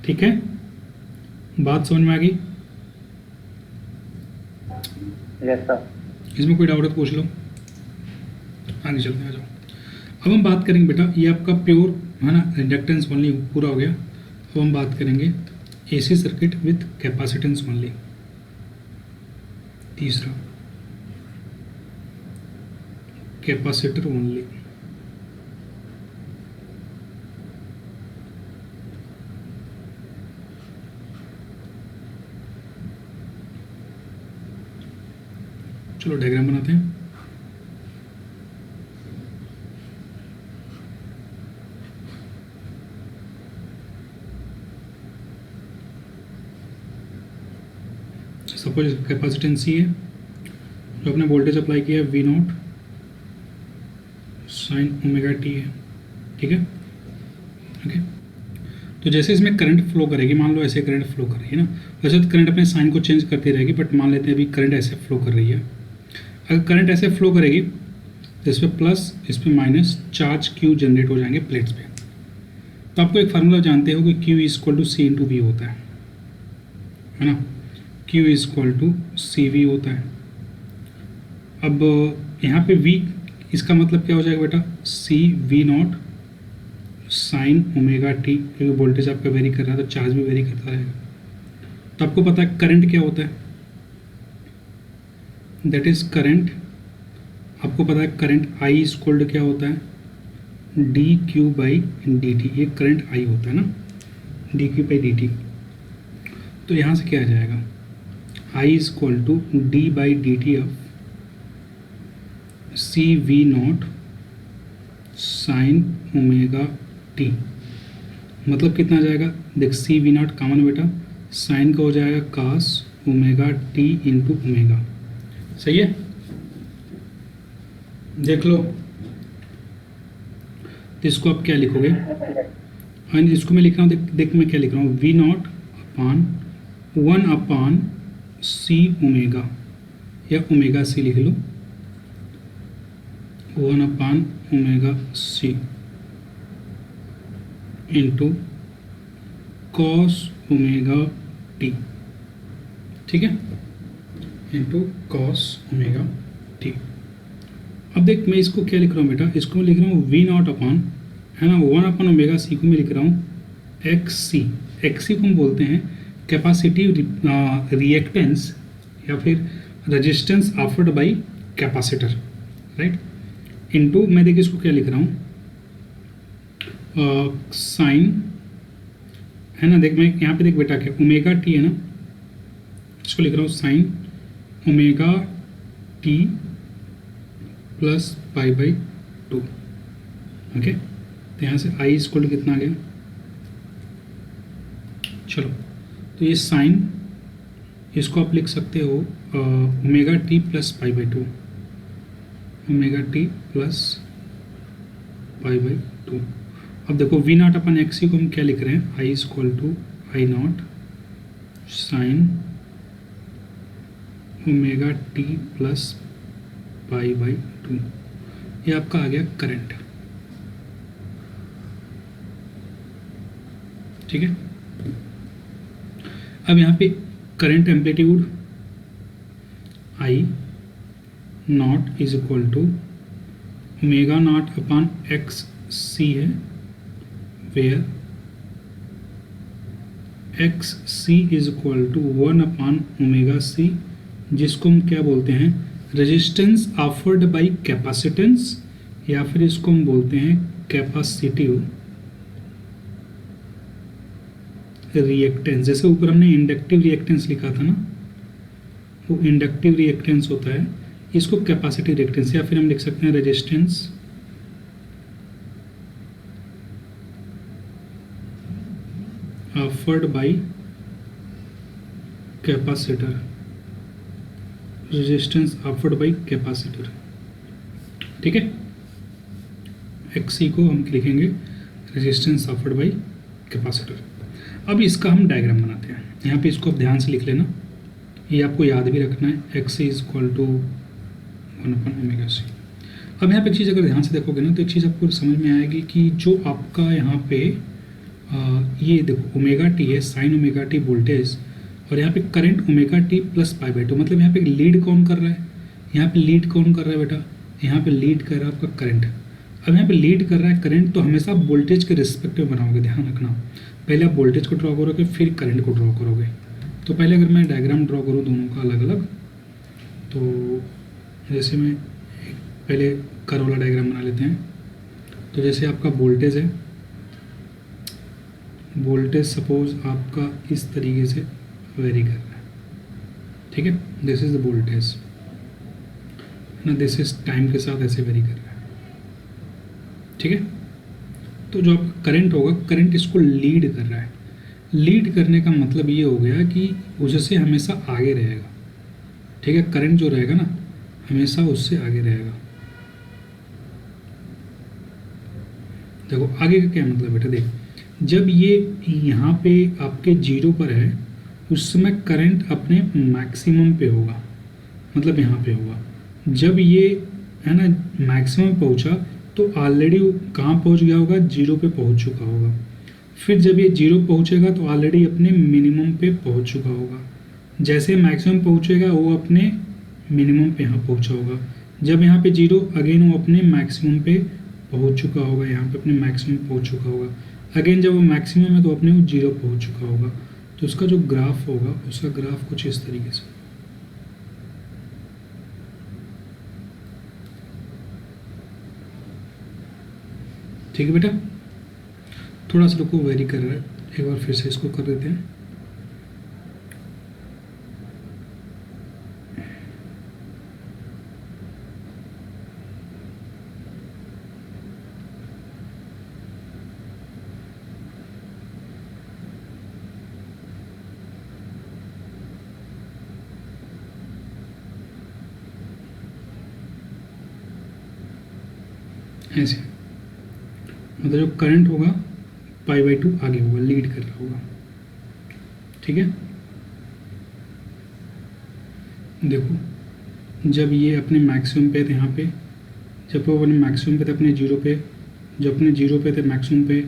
ठीक है, बात समझ में आ गई? Yes sir. इसमें कोई डाउट है तो पूछ लो, आगे चलते हैं। आ जाओ, अब हम बात करेंगे बेटा, ये आपका प्योर है ना इंडक्टेंस ओनली पूरा हो गया। अब हम बात करेंगे AC circuit with capacitance only. तीसरा कैपेसिटर ओनली। चलो डायग्राम बनाते हैं। सपोज कैपेसिटेंस सी है, जो अपने वोल्टेज अप्लाई किया है V naught sine omega T है। ठीक है, ओके। तो जैसे इसमें करंट फ्लो करेगी, मान लो ऐसे करंट फ्लो कर रही है ना, वैसे तो करंट अपने साइन को चेंज करती रहेगी, बट मान लेते हैं अभी करंट ऐसे फ्लो कर रही है। अगर करंट ऐसे फ्लो करेगी तो इस पर प्लस इस पर माइनस चार्ज क्यू जनरेट हो जाएंगे प्लेट्स पे। तो आपको एक फार्मूला जानते हो कि Q is equal to C into V होता है ना, Q is equal to C V होता है। अब यहाँ पे V, इसका मतलब क्या हो जाएगा बेटा? See V naught sine omega T, क्योंकि वोल्टेज आपका वेरी कर रहा है तो चार्ज भी वेरी करता रहेगा। तो आपको पता है करंट क्या होता है, दैट इज करंट। आपको पता है current I is equal to क्या होता है? D Q by D T. ये करंट I होता है ना, D Q by D T. तो यहाँ से क्या आ जाएगा? I is equal to d by dt of C V naught sine omega T. मतलब कितना आ जाएगा? देख, सी वी नॉट कॉमन बेटा, साइन का हो जाएगा cos omega T into omega. सही है, देख लो। तो इसको आप क्या लिखोगे? हाँ, इसको मैं लिख रहा हूँ, देख मैं क्या लिख रहा हूँ, V naught upon 1 upon C omega, या ओमेगा सी लिख लो, 1 upon omega C into cos omega T. ठीक है, इंटू कॉस ओमेगा टी। अब देख मैं इसको क्या लिख रहा हूँ बेटा? इसको मैं लिख रहा हूँ वी नॉट अपान, है ना, 1 अपान ओमेगा सी को मैं लिख रहा हूँ एक्स सी। एक्स सी को हम बोलते हैं कैपेसिटिव रिएक्टेंस या फिर resistance offered bye capacitor, right. Into मैं देखिए इसको क्या लिख रहा हूँ, साइन, है ना, देख मैं यहाँ पे देख बेटा क्या ओमेगा टी है ना, इसको लिख रहा हूँ sign omega T plus pi by 2। Okay, तो यहाँ से आई इक्वल टू कितना आ गया, चलो तो ये साइन, इसको आप लिख सकते हो omega T plus pi by to, omega T plus pi by to. अब देखो वी नॉट अपन एक्स को हम क्या लिख रहे हैं, I equal to I naught sine omega T plus pi by two. ये आपका आ गया करंट, ठीक है। अब यहाँ पे current amplitude I naught is equal to omega naught upon X C है, where X C is equal to 1 upon omega C, जिसको हम क्या बोलते हैं, रेजिस्टेंस ऑफर्ड बाय कैपेसिटेंस, या फिर इसको हम बोलते हैं कैपेसिटिव रिएक्टेंस। जैसे ऊपर हमने इंडक्टिव रिएक्टेंस लिखा था ना, वो इंडक्टिव रिएक्टेंस होता है, इसको कैपेसिटिव रिएक्टेंस, या फिर हम लिख सकते हैं resistance offered bye capacitor, resistance offered bye capacitor, ठीक है। एक्सी को हम लिखेंगे रेजिस्टेंस ऑफर्ड बाय कैपेसिटर। अब इसका हम डायग्राम बनाते हैं, यहाँ पे इसको आप ध्यान से लिख लेना, ये आपको याद भी रखना है, X is equal to 1 upon omega C. अब यहाँ पे एक चीज़ अगर ध्यान से देखोगे ना, तो एक चीज़ आपको समझ में आएगी कि जो आपका यहाँ पे ये देखो ओमेगा टी है, साइन ओमेगा टी वोल्टेज, और यहाँ पे current omega T plus pi by to, मतलब यहाँ पे लीड कौन कर रहा है, यहाँ पे लीड कौन कर रहा है बेटा, यहाँ पे लीड कर रहा है आपका करंट। अब यहाँ पे लीड कर रहा है करंट, तो हमेशा आप वोल्टेज के रिस्पेक्टिव बनाओगे, ध्यान रखना, पहले आप वोल्टेज को ड्रॉ करोगे फिर करंट को ड्रॉ करोगे। तो पहले अगर मैं डायग्राम ड्रॉ करूँ दोनों का अलग अलग, तो जैसे मैं पहले कर्व वाला डायग्राम बना लेते हैं। तो जैसे आपका वोल्टेज है, वोल्टेज सपोज आपका इस तरीके से वेरी कर रहा है, ठीक है, दिस इज द वोल्टेज ना, दिस इज टाइम के साथ ऐसे वेरी कर रहा है, ठीक है। तो जो आपका करंट होगा, करंट इसको लीड कर रहा है, लीड करने का मतलब ये हो गया कि उससे हमेशा आगे रहेगा, ठीक है, करंट जो रहेगा ना हमेशा उससे आगे रहेगा। देखो आगे का क्या मतलब बेटा, देख जब ये यहाँ पे आपके जीरो पर है, उस समय करंट अपने मैक्सिमम पे होगा, मतलब यहाँ पे होगा। जब ये है ना मैक्सिमम पहुँचा, तो ऑलरेडी कहाँ पहुँच गया होगा, जीरो पे पहुँच चुका होगा। फिर जब ये जीरो पहुँचेगा तो ऑलरेडी अपने मिनिमम पे पहुँच चुका होगा। जैसे मैक्सिमम पहुँचेगा वो अपने मिनिमम पे यहाँ पहुँचा होगा। जब यहाँ पे जीरो, अगेन वो अपने मैक्सिमम पे पहुँच चुका होगा, यहाँ पे अपने मैक्सिमम पहुँच चुका होगा। अगेन जब वो मैक्सिमम है तो अपने वो जीरो पहुँच चुका होगा। तो उसका जो ग्राफ होगा, उसका ग्राफ कुछ इस तरीके से, ठीक है बेटा। थोड़ा सा रुको, वेरी कर रहा है, एक बार फिर से इसको कर देते हैं। ऐसे मतलब जो करंट होगा पाई बाई टू आगे होगा, लीड कर रहा होगा, ठीक है। देखो जब ये अपने मैक्सिमम पे थे, यहाँ पे जब वो अपने मैक्सिमम पे थे, अपने जीरो पे, जब अपने जीरो पे थे मैक्सिमम पे,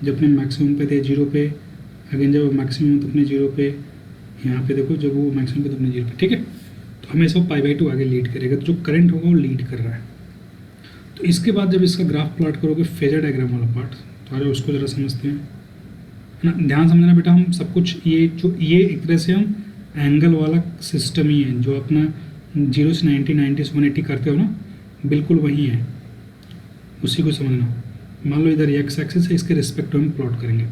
जब अपने मैक्सिमम पे थे जीरो पे, अगेन जब मैक्सिमम तो अपने जीरो पे, यहाँ पे देखो जब वो मैक्सिमम पे तो अपने जीरो पे, ठीक है। तो हमेशा पाई बाई टू आगे लीड करेगा, तो जो करंट होगा वो लीड कर रहा है। तो इसके बाद जब इसका ग्राफ प्लॉट करोगे, फेजर डायग्राम वाला पार्ट, तो अरे उसको ज़रा समझते हैं, है ना। ध्यान समझना बेटा, हम सब कुछ ये एक तरह से हम एंगल वाला सिस्टम ही है, जो अपना 0 से 90, 90 से 180 करते हो ना, बिल्कुल वही है, उसी को समझना। मान लो इधर एक्स एक्सिस है, इसके रिस्पेक्ट हम प्लॉट करेंगे।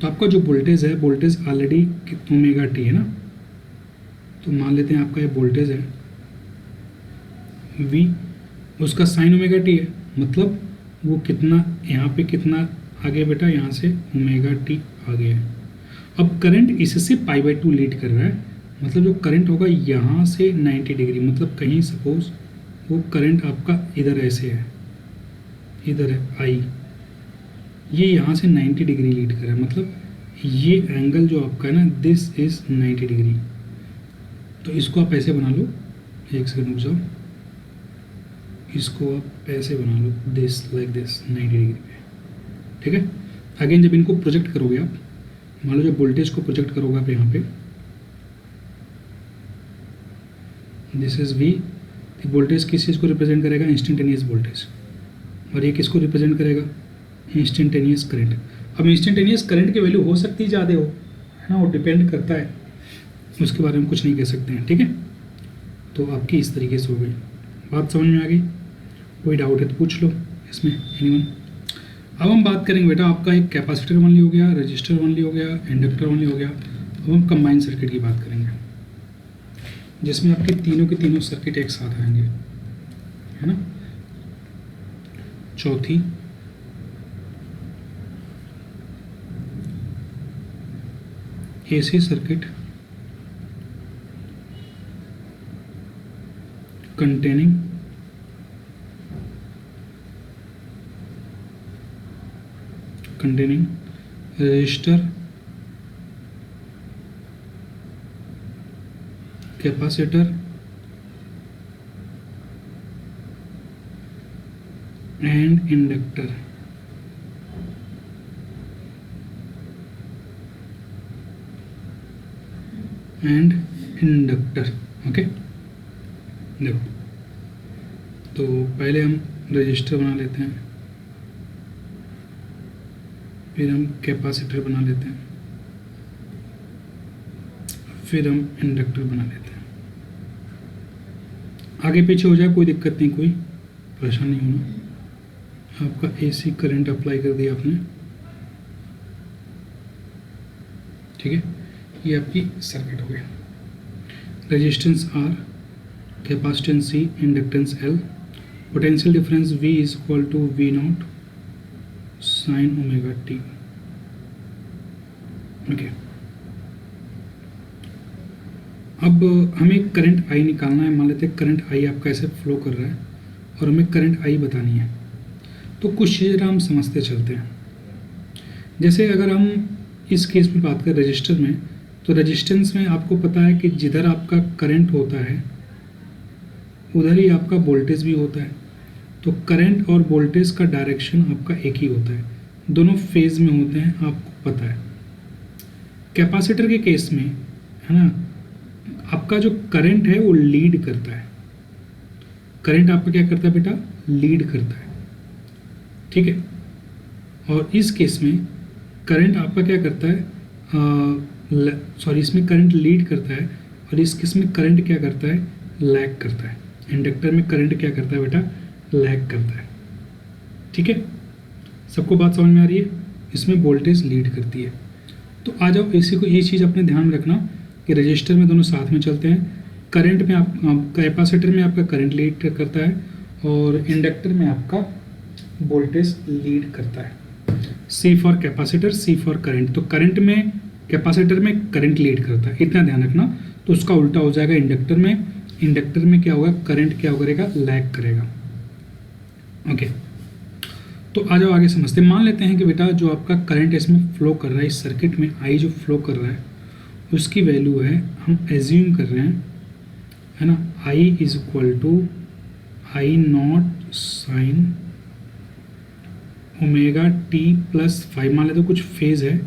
तो आपका जो वोल्टेज है, वोल्टेज ऑलरेडी ओमेगा टी है ना, तो मान लेते हैं आपका ये वोल्टेज है वी, उसका साइन ओमेगा टी है, मतलब वो कितना यहाँ पे कितना आ गया बेटा, यहाँ से ओमेगा टी आ गया है। अब करंट इससे π/2 लीड कर रहा है, मतलब जो करंट होगा यहाँ से 90 डिग्री, मतलब कहीं सपोज वो करंट आपका इधर ऐसे है, इधर है आई, ये यहाँ से 90 डिग्री लीड कर रहा है, मतलब ये एंगल जो आपका है ना, दिस इज 90 डिग्री। तो इसको आप ऐसे बना लो, एक सेकंड रुक जाओ, इसको आप ऐसे बना लो, दिस लाइक दिस 90 डिग्री पे, ठीक है। अगेन जब इनको प्रोजेक्ट करोगे आप, मान लो जब वोल्टेज को प्रोजेक्ट करोगे आप यहाँ पे, दिस इज वी, वोल्टेज किस चीज़ को रिप्रेजेंट करेगा, इंस्टेंटेनियस वोल्टेज, और ये किसको रिप्रेजेंट करेगा, इंस्टेंटेनियस करंट। अब इंस्टेंटेनियस करंट की वैल्यू हो सकती है ज़्यादा हो, है ना, वो डिपेंड करता है, उसके बारे में कुछ नहीं कह सकते हैं, ठीक है। तो आपकी इस तरीके से हो गई बात, समझ में आ गई, कोई डाउट है तो पूछ लो इसमें, एनीवन। अब हम बात करेंगे बेटा, आपका एक कैपेसिटर वनली हो गया, रजिस्टर वनली हो गया, इंडक्टर वनली हो गया। अब हम कंबाइंड सर्किट की बात करेंगे, जिसमें आपके तीनों के तीनों सर्किट एक साथ आएंगे, है ना। चौथी AC circuit containing resistor, capacitor and inductor। Okay, देखो तो पहले हम रजिस्टर बना लेते हैं, फिर हम कैपेसिटर बना लेते हैं, फिर हम इंडक्टर बना लेते हैं। आगे पीछे हो जाए कोई दिक्कत नहीं, कोई परेशान नहीं होना। आपका एसी करंट अप्लाई कर दिया आपने, ठीक है, ये आपकी सर्किट हो गया। Resistance R, capacitance C, inductance L, potential difference V is equal to V naught sine omega T. Okay, अब हमें करंट I निकालना है। मान लेते हैं करंट I आपका ऐसे फ्लो कर रहा है और हमें करंट I बतानी है। तो कुछ चीज़ें हम समझते चलते हैं। जैसे अगर हम इस केस में बात करें रजिस्टर में, तो रेजिस्टेंस में आपको पता है कि जिधर आपका करंट होता है उधर ही आपका वोल्टेज भी होता है। तो करंट और वोल्टेज का डायरेक्शन आपका एक ही होता है, दोनों फेज में होते हैं, आपको पता है। कैपेसिटर के केस में, है ना, आपका जो करंट है वो लीड करता है। करंट आपका क्या करता है बेटा, लीड करता है, ठीक है। और इस केस में करंट आपका क्या करता है, इसमें करंट लीड करता है और इस केस में करंट क्या करता है, लैग करता है। इंडक्टर में करंट क्या करता है बेटा, लैग करता है, ठीक है। सबको बात समझ में आ रही है। इसमें वोल्टेज लीड करती है। तो आ जाओ, इसी को ये चीज़ अपने ध्यान में रखना कि रजिस्टर में दोनों साथ में चलते हैं। करंट में आप कैपेसिटर में आपका करंट लीड करता है और इंडक्टर में आपका वोल्टेज लीड करता है। C for capacitor, C for current. तो करंट में, कैपेसिटर में करंट लीड करता है, इतना ध्यान रखना। तो उसका उल्टा हो जाएगा इंडक्टर में। इंडक्टर में क्या होगा, करंट क्या करेगा, लैग करेगा। ओके, तो आ जाओ आगे समझते हैं। मान लेते हैं कि बेटा जो आपका करंट इसमें फ्लो कर रहा है, इस सर्किट में I जो फ्लो कर रहा है उसकी वैल्यू है, हम एज्यूम कर रहे हैं, है ना, I is equal to I naught sine omega T plus 5। मान लेते हैं कुछ फेज है,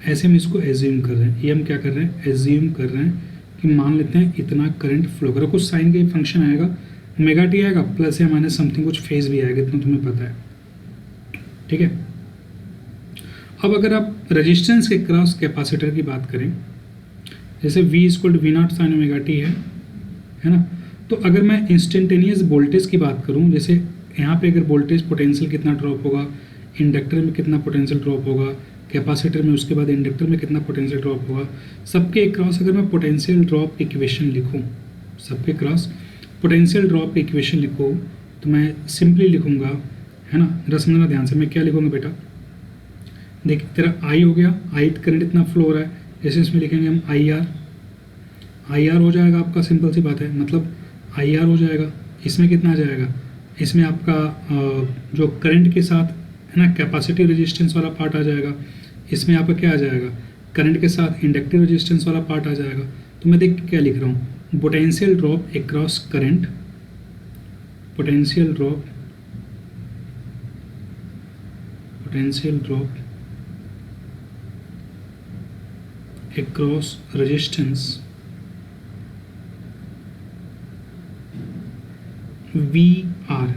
ऐसे में इसको एज्यूम कर रहे हैं। ये हम क्या कर रहे हैं, एज्यूम कर रहे हैं कि मान लेते हैं इतना करंट फ्लो करो, कुछ साइन का फंक्शन आएगा, ओमेगा टी आएगा, प्लस या माइनस समथिंग कुछ फेज भी आएगा, इतना तुम्हें पता है, ठीक है। अब अगर आप रेजिस्टेंस के क्रॉस कैपेसिटर की बात करें, जैसे V equal to V naught sine omega T है ना। तो अगर मैं इंस्टेंटेनियस वोल्टेज की बात करूं, जैसे यहाँ पे अगर वोल्टेज पोटेंशियल कितना ड्रॉप होगा, इंडक्टर में कितना पोटेंशियल ड्रॉप होगा, कैपेसिटर में, उसके बाद इंडक्टर में कितना पोटेंशियल ड्रॉप होगा, सबके क्रॉस अगर मैं पोटेंशियल ड्रॉप इक्वेशन लिखूं, सबके क्रॉस पोटेंशियल ड्रॉप इक्वेशन लिखूं, तो मैं सिंपली लिखूंगा, है ना। जरा समझना ध्यान से, मैं क्या लिखूँगा बेटा, देख तेरा आई हो गया, आई करंट इतना फ्लो हो रहा है, जैसे इसमें लिखेंगे हम आई आर हो जाएगा आपका, सिंपल सी बात है, मतलब आई आर हो जाएगा। इसमें कितना आ जाएगा, इसमें आपका जो करंट के साथ है ना कैपेसिटिव रेजिस्टेंस वाला पार्ट आ जाएगा, इसमें आपका क्या आ जाएगा, करंट के साथ इंडक्टिव रेजिस्टेंस वाला पार्ट आ जाएगा। तो मैं देख क्या लिख रहा हूँ, potential drop across current, potential drop across resistance VR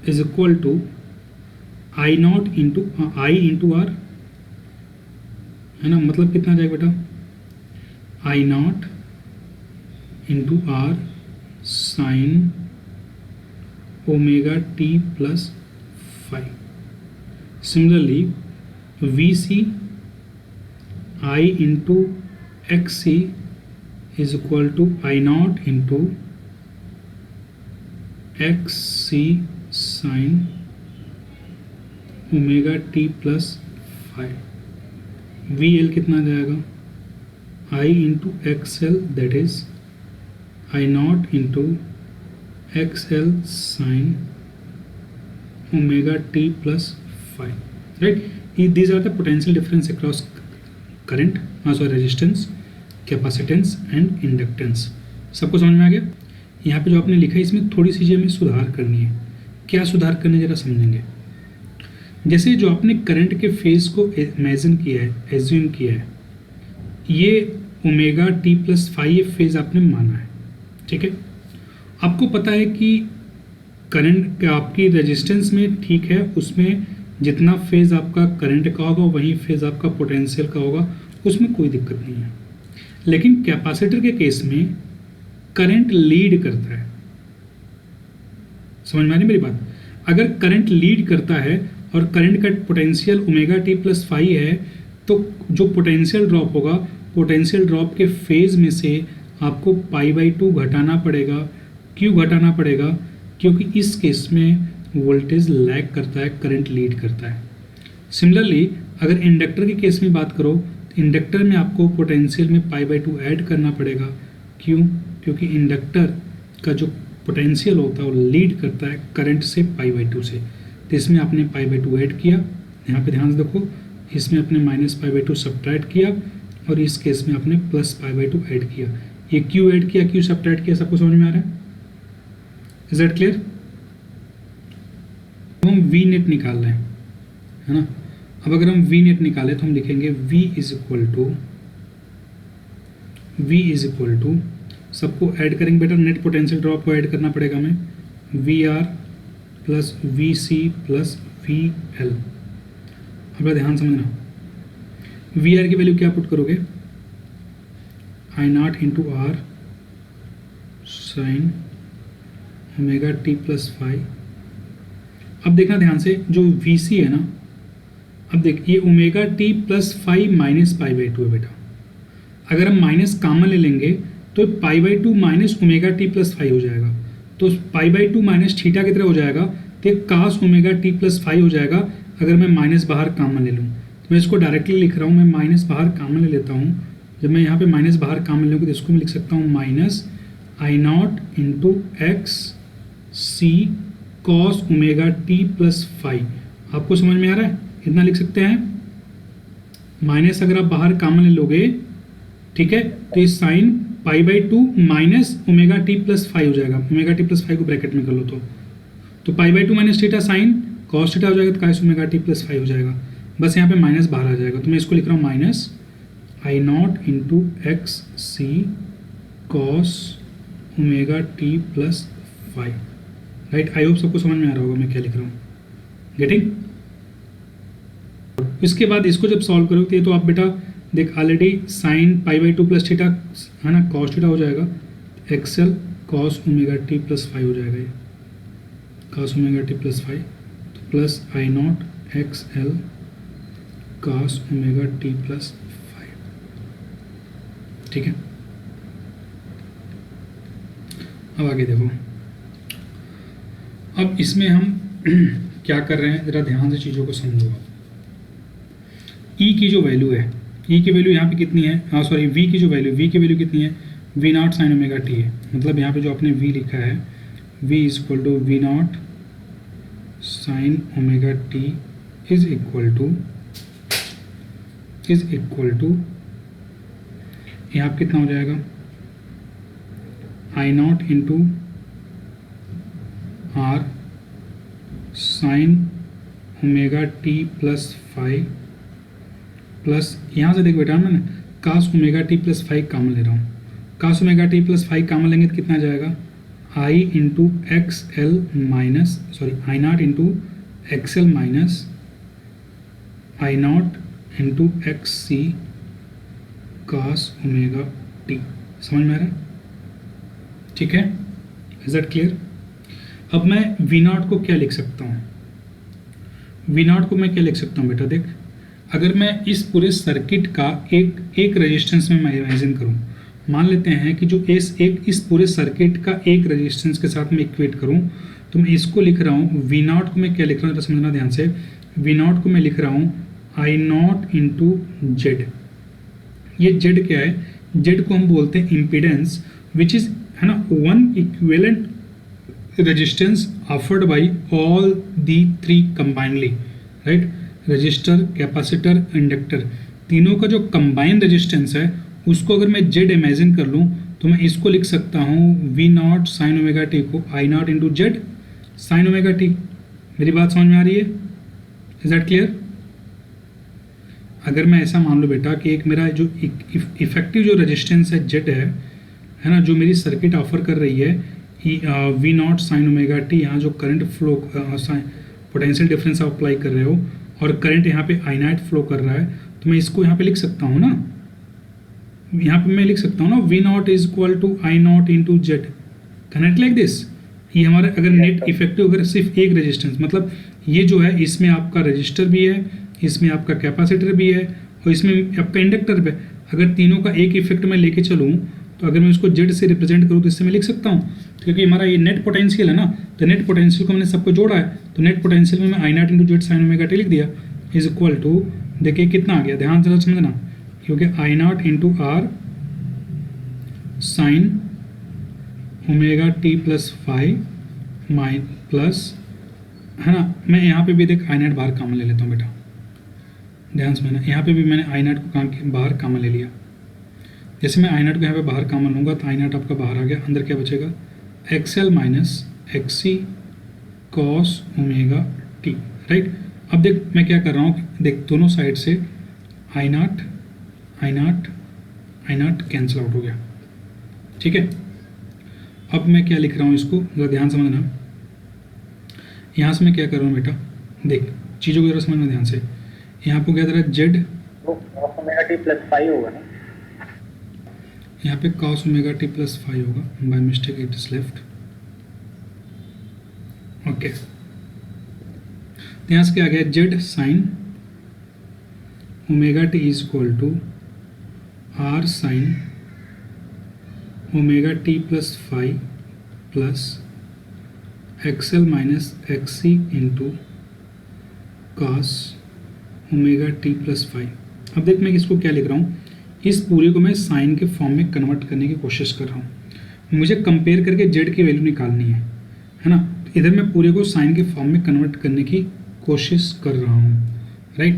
is equal to I naught into I into R, है ना। मतलब कितना जाएगा बेटा, I naught into R sign omega T plus five. Similarly VC I into XC is equal to I naught into XC sine omega T plus five. VL कितना जाएगा, I into XL that is I naught into XL sine omega T plus five, right. These are the potential difference across current, resistance, capacitance and inductance। सबको समझ में आ गया। यहाँ पे जो आपने लिखा है इसमें थोड़ी सी चीज़ें हमें सुधार करनी है। क्या सुधार करने जरा समझेंगे। जैसे जो आपने करंट के फेज को इमेजिन किया है, एज्यूम किया है, ये ओमेगा टी प्लस फाइव ये फेज आपने माना है, ठीक है। आपको पता है कि करंट आपकी रेजिस्टेंस में ठीक है, उसमें जितना फेज़ आपका करंट का होगा वही फेज़ आपका पोटेंशियल का होगा, उसमें कोई दिक्कत नहीं है। लेकिन कैपेसिटर के केस में करंट लीड करता है, समझ में आ रही मेरी बात। अगर करंट लीड करता है और करंट का potential omega T plus five है, तो जो पोटेंशियल ड्रॉप होगा, पोटेंशियल ड्रॉप के फेज़ में से आपको पाई/2 घटाना पड़ेगा। क्यों घटाना पड़ेगा, क्योंकि इस केस में वोल्टेज लैग करता है, करंट लीड करता है। सिमिलरली अगर इंडक्टर के केस में बात करो, तो इंडक्टर में आपको पोटेंशियल में पाई/2 ऐड करना पड़ेगा। क्यों, क्योंकि इंडक्टर का जो पोटेंशियल होता है वो लीड करता है करंट से पाई/2 से। तो इसमें आपने पाई/2 ऐड किया, यहाँ पे ध्यान से देखो, इसमें आपने माइनस पाई/2 सब्ट्रैक्ट किया और इस केस में आपने प्लस पाई/2 ऐड किया। ये क्यों ऐड किया, क्यों सब्ट्रैक्ट किया, सबको समझ में आ रहा है। Is that clear. हम वी नेट निकाल रहे हैं, है ना। अब अगर हम वी नेट निकालें तो हम लिखेंगे V इज इक्वल टू सबको ऐड करेंगे बेटा, नेट पोटेंशियल ड्रॉप को ऐड करना पड़ेगा हमें, VR plus VC plus VL। अब ध्यान समझना, VR की वैल्यू क्या पुट करोगे, I naught into R sign omega T plus five. अब देखना ध्यान से, जो VC है ना, अब देख ये omega T plus five minus pi by two है बेटा। अगर हम माइनस कॉमन ले लेंगे तो pi by two minus omega T plus five हो जाएगा, तो पाई/2 माइनस थीटा की तरह हो जाएगा, तो cos omega T plus five हो जाएगा। अगर मैं माइनस बाहर कॉमन ले लूँ तो मैं इसको डायरेक्टली लिख रहा हूँ, मैं माइनस बाहर कॉमन ले लेता हूँ। जब मैं यहाँ पे माइनस बाहर कॉमन ले लूँगा तो इसको मैं लिख सकता हूँ minus I naught into XC cos omega T plus five. आपको समझ में आ रहा है, इतना लिख सकते हैं। माइनस अगर आप बाहर कॉमन ले लोगे, ठीक है, तो इस sine pi by two minus omega T plus five हो जाएगा। ओमेगा टी प्लस फाइव को ब्रैकेट में कर लो तो pi by two minus theta sine cos theta हो जाएगा, तो cos omega T plus five हो जाएगा। बस यहाँ पे माइनस बाहर आ जाएगा, तो मैं इसको लिख रहा हूँ minus I naught into XC cos omega T plus five, right. I hope सबको समझ में आ रहा होगा मैं क्या लिख रहा हूँ, गेटिंग। इसके बाद इसको जब सॉल्व करोगे तो आप बेटा देख already sine pi by two plus theta है ना, कॉस थीटा हो जाएगा, XL cos omega T plus five हो जाएगा, ये cos omega T plus five, तो plus I naught XL cos omega T plus five, ठीक है। अब आगे देखो, अब इसमें हम क्या कर रहे हैं, ज़रा ध्यान से चीज़ों को समझो आप। ई की जो वैल्यू है, ई की वैल्यू यहाँ पे कितनी है, हाँ सॉरी वी की जो वैल्यू, वी की वैल्यू कितनी है, V naught sine omega T है। मतलब यहाँ पे जो आपने वी लिखा है, V is equal to V naught sine omega T is equal to यहाँ पे कितना हो जाएगा, I naught into R sine omega T plus 5 plus, यहाँ से देखो बेटा मैं cos omega T plus 5 common ले रहा हूँ, cos omega T plus 5 common लेंगे तो कितना जाएगा, आई into X L minus sorry I naught into X L minus I naught into X C cos omega T. समझ में आ रहा है? ठीक है, इज दैट क्लियर? अब मैं वी नॉट को क्या लिख सकता हूँ, वी नॉट को मैं क्या लिख सकता हूँ बेटा, देख अगर मैं इस पूरे सर्किट का एक रेजिस्टेंस में मैं इमेजिन करूँ, मान लेते हैं कि जो इस पूरे सर्किट का एक रेजिस्टेंस के साथ मैं इक्वेट करूँ, तो मैं इसको लिख रहा हूँ, वी नॉट को मैं क्या लिख रहा हूँ, समझना ध्यान से, वी नॉट को मैं लिख रहा हूँ आई नॉट इंटू जेड। ये जेड क्या है, जेड को हम बोलते हैं इम्पीडेंस, विच इज है ना one equivalent resistance offered bye all the three combinedly, right, register, capacitor, inductor, तीनों का जो कंबाइंड रेजिस्टेंस है उसको अगर मैं जेड इमेजिन कर लूँ तो मैं इसको लिख सकता हूँ V naught sine omega T को I naught into Z sine omega T. मेरी बात समझ में आ रही है? Is that clear? अगर मैं ऐसा मान लो बेटा कि एक मेरा जो इफेक्टिव जो रेजिस्टेंस है जेड है ना, जो मेरी सर्किट ऑफर कर रही है V naught sine omega T, यहाँ जो करंट फ्लो पोटेंशियल डिफरेंस आप अप्लाई कर रहे हो और करंट यहाँ पे आई नॉट फ्लो कर रहा है, तो मैं इसको यहाँ पे लिख सकता हूँ ना, यहाँ पे मैं लिख सकता हूँ ना V naught is equal to I naught into Z, connect like this. ये हमारा अगर नेट इफेक्टिव अगर सिर्फ एक रेजिस्टेंस, मतलब ये जो है इसमें आपका रजिस्टर भी है, इसमें आपका कैपेसिटर भी है और इसमें आपका इंडक्टर भी है, अगर तीनों का एक इफेक्ट में लेके चलूँ तो अगर मैं उसको जेड से रिप्रेजेंट करूँ तो इससे मैं लिख सकता हूँ, क्योंकि हमारा ये नेट पोटेंशियल है ना, तो नेट पोटेंशियल को मैंने सबको जोड़ा है, तो नेट पोटेंशियल में मैं I naught into Z sine omega T लिख दिया इज इक्वल टू, देखिए कितना आ गया, ध्यान से समझना, क्योंकि I naught into R sine omega T plus 5 माइन प्लस, है ना, मैं यहाँ पे भी देख आई नॉट बाहर कामन ले लेता हूँ बेटा, ध्यान से मैंने यहाँ पे भी मैंने आई नॉट को बाहर कामन ले लिया। जैसे मैं आई नॉट को यहाँ पे बाहर कामन लूँगा तो आई नॉट आपका बाहर आ गया, अंदर क्या बचेगा, एक्स एल माइनस एक्स सी कॉस ओमेगा टी, राइट। अब देख मैं क्या कर रहा हूँ, देख दोनों साइड से आई नॉट कैंसिल आउट हो गया, ठीक है। अब मैं क्या लिख रहा हूँ, इसको जरा ध्यान समझना, यहाँ से मैं क्या कर रहा हूँ बेटा, देख चीज़ों को जरा समझना ध्यान से, यहाँ पे क्या जरा जेड ओमेगा टी प्लस 5 होगा ना, यहाँ पे cos ओमेगा टी प्लस 5 होगा, by mistake it is left, okay. तो यहाँ से क्या आ गया, Z sine omega T is equal to R sine omega T plus 5 plus X L minus X C into cos omega T plus 5। अब देख मैं इसको क्या लिख रहा हूँ, इस पूरे को मैं साइन के फॉर्म में कन्वर्ट करने की कोशिश कर रहा हूँ, मुझे कंपेयर करके जेड की वैल्यू निकालनी है ना, तो इधर मैं पूरे को साइन के फॉर्म में कन्वर्ट करने की कोशिश कर रहा हूँ, राइट।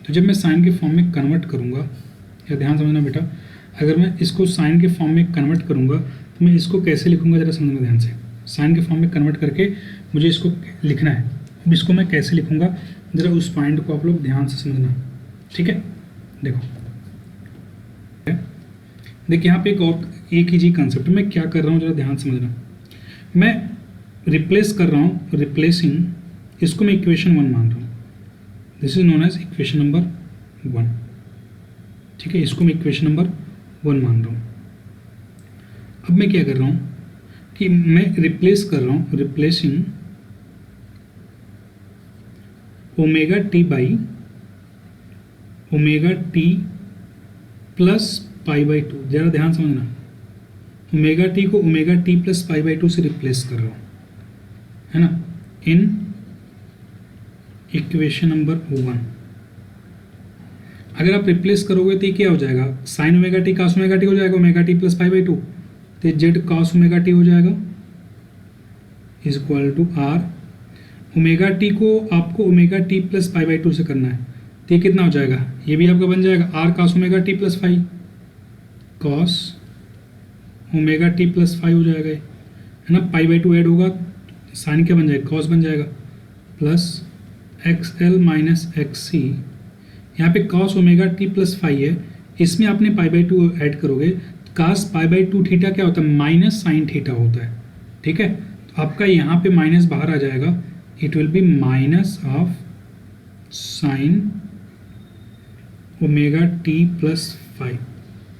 तो जब मैं साइन के फॉर्म में कन्वर्ट करूँगा, या ध्यान समझना बेटा, अगर मैं इसको साइन के फॉर्म में कन्वर्ट करूँगा तो मैं इसको कैसे लिखूँगा, ज़रा समझना ध्यान से, साइन के फॉर्म में कन्वर्ट करके मुझे इसको लिखना है, अब इसको मैं कैसे लिखूँगा, ज़रा उस पॉइंट को आप लोग ध्यान से समझना, ठीक है। देखो देखिए यहाँ पे एक ही जी कंसेप्ट, मैं क्या कर रहा हूँ जरा ध्यान समझना, मैं रिप्लेस कर रहा हूँ, रिप्लेसिंग, इसको मैं इक्वेशन 1 मान रहा हूँ, this is known as equation number 1, ठीक है, इसको मैं इक्वेशन नंबर 1 मान रहा हूँ। अब मैं क्या कर रहा हूँ कि मैं रिप्लेस कर रहा हूँ, replacing omega T by omega T plus pi by 2, जरा ध्यान समझना, ओमेगा टी को omega T plus pi by 2 से रिप्लेस कर रहा हूँ, है ना, इन इक्वेशन नंबर 1। अगर आप रिप्लेस करोगे तो ये क्या हो जाएगा, sine omega T cos omega T हो जाएगा, omega T plus pi by 2, तो जेड कॉस ओमेगा टी हो जाएगा is equal to R. Omega T को आपको omega T plus pi by 2 से करना है, तो ये कितना हो जाएगा, ये भी आपका बन जाएगा R cos omega T plus five, cos omega T plus five हो जाएगा, है ना। पाई बाई 2 ऐड होगा, साइन क्या बन जाएगा, कॉस बन जाएगा, plus X L minus X C. यहाँ पे cos omega T plus five है, इसमें आपने पाई बाई 2 ऐड करोगे, कास पाई बाई 2 थीटा क्या होता है, माइनस साइन थीटा होता है, ठीक है। तो आपका यहाँ पे माइनस बाहर आ जाएगा, it will be minus of sine omega T plus five.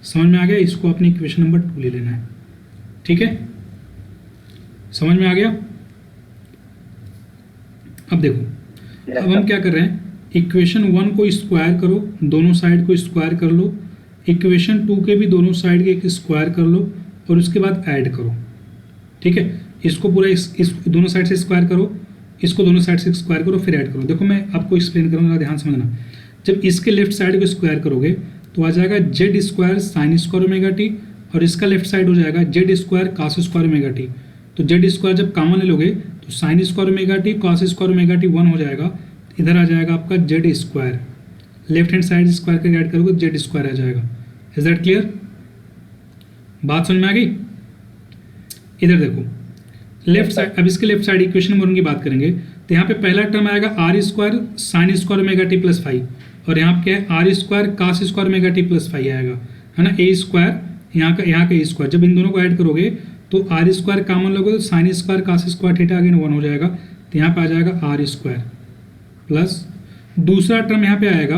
समझ में आ गया, इसको अपनी इक्वेशन नंबर 2 ले लेना है, ठीक है, समझ में आ गया। अब देखो, अब हम क्या कर रहे हैं, इक्वेशन 1 को स्क्वायर करो, दोनों साइड को स्क्वायर कर लो, इक्वेशन 2 के भी दोनों साइड के एक स्क्वायर कर लो, और उसके बाद ऐड करो, ठीक है। इसको पूरा इस दोनों साइड से स्क्वायर करो, इसको दोनों साइड से स्क्वायर करो, फिर ऐड करो। देखो मैं आपको एक्सप्लेन करूँगा, ध्यान समझना। जब इसके लेफ्ट साइड को स्क्वायर करोगे तो आ जाएगा Z square sine square omega T, और इसका लेफ्ट साइड हो जाएगा Z square cos square omega T. तो जेड स्क्वायर जब कॉमन ले लोगे तो sine square omega T cos square omega T 1 हो जाएगा, इधर आ जाएगा आपका Z square, left hand side square करके ऐड करोगे जेड स्क्वायर आ जाएगा। इज दैट क्लियर, बात समझ में आ गई। इधर देखो लेफ्ट साइड, अब इसके लेफ्ट साइड इक्वेशन नंबर 1 की बात करेंगे तो यहाँ पे पहला टर्म आएगा R square sine square omega T plus five, और यहाँ पे क्या है R square cos square omega T plus five आएगा, है ना। ए स्क्वायर यहाँ का ए स्क्वायर, जब इन दोनों को ऐड करोगे तो आर स्क्वायर कॉमन लोगे तो sine square cos square theta again 1 हो जाएगा, तो यहाँ पे आ जाएगा आर स्क्वायर प्लस दूसरा टर्म यहाँ पे आएगा,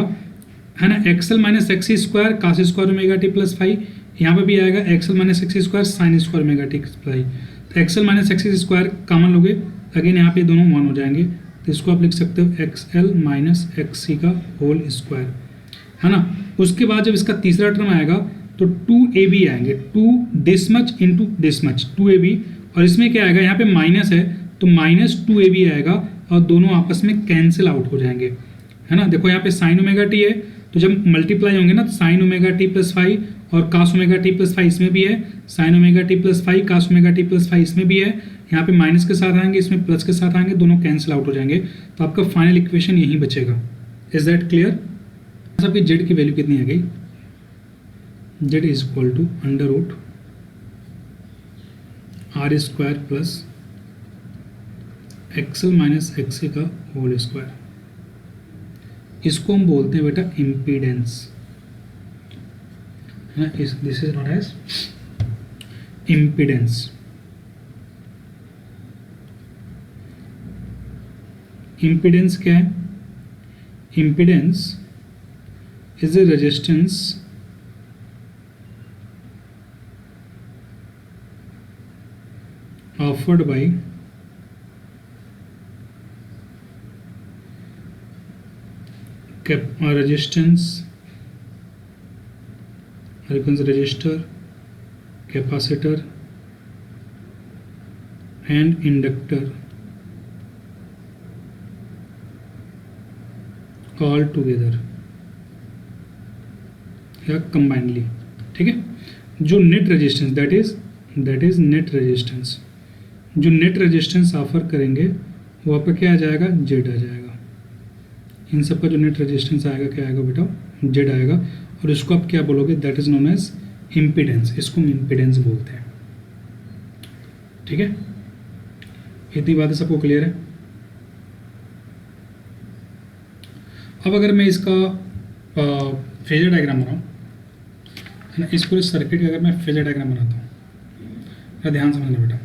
है ना, X L minus X square cos square omega T plus five, यहाँ पे भी आएगा X L minus X square sine square omega T plus five. तो X L minus X square common लोगे, अगेन यहाँ पे दोनों 1 हो जाएंगे, तो इसको आप लिख सकते हो एक्सएल माइनस एक्स सी का होल स्क्वायर, है ना। उसके बाद जब इसका तीसरा टर्म आएगा तो 2ab आएंगे, 2 this much into this much 2ab, और इसमें क्या आएगा, यहाँ पे माइनस है तो माइनस 2ab आएगा, और दोनों आपस में कैंसिल आउट हो जाएंगे, है ना। देखो यहाँ पे साइन ओमेगा टी है, तो जब मल्टीप्लाई होंगे ना तो sine omega T plus five और cos omega T plus five इसमें भी है, sine omega T plus five cos omega T plus five इसमें भी है, यहाँ पे माइनस के साथ आएंगे, इसमें प्लस के साथ आएंगे, दोनों कैंसिल आउट हो जाएंगे, तो आपका फाइनल इक्वेशन यही बचेगा। Is that clear. आपकी जेड की वैल्यू कितनी आ गई, Z is equal to under root R square plus X L minus X का होल स्क्वायर। इसको हम बोलते हैं बेटा इम्पीडेंस, है ना। This is not as impedance. Impedance क्या है, impedance is the resistance offered by resistance, resistor, capacitor and inductor all together या combinedly, ठीक है। जो net resistance that is net resistance, जो नेट रेजिस्टेंस ऑफर करेंगे वो आपका क्या आ जाएगा, जेड आ जाएगा। इन सब का जो नेट रेजिस्टेंस आएगा क्या आएगा बेटा, जेड आएगा, और इसको आप क्या बोलोगे, that is known as impedance, इसको हम इम्पीडेंस बोलते हैं, ठीक है। इतनी बातें सबको क्लियर है। अब अगर मैं इसका फेजर डायग्राम बनाऊँ, है ना, इस पूरे सर्किट का अगर मैं फेजर डायग्राम बनाता हूँ, ध्यान समझना बेटा।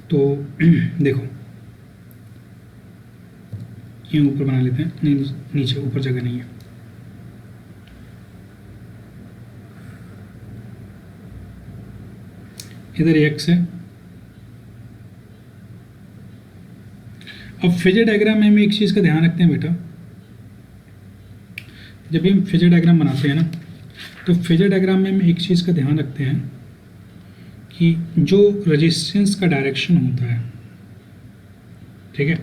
तो देखो ये ऊपर बना लेते हैं, नहीं नीचे, ऊपर जगह नहीं है। इधर एक्स है। अब फेजर डायग्राम में हम एक चीज़ का ध्यान रखते हैं बेटा, जब भी हम फेजर डायग्राम बनाते हैं ना, तो फेजर डायग्राम में हम एक चीज़ का ध्यान रखते हैं कि जो रेजिस्टेंस का डायरेक्शन होता है, ठीक है,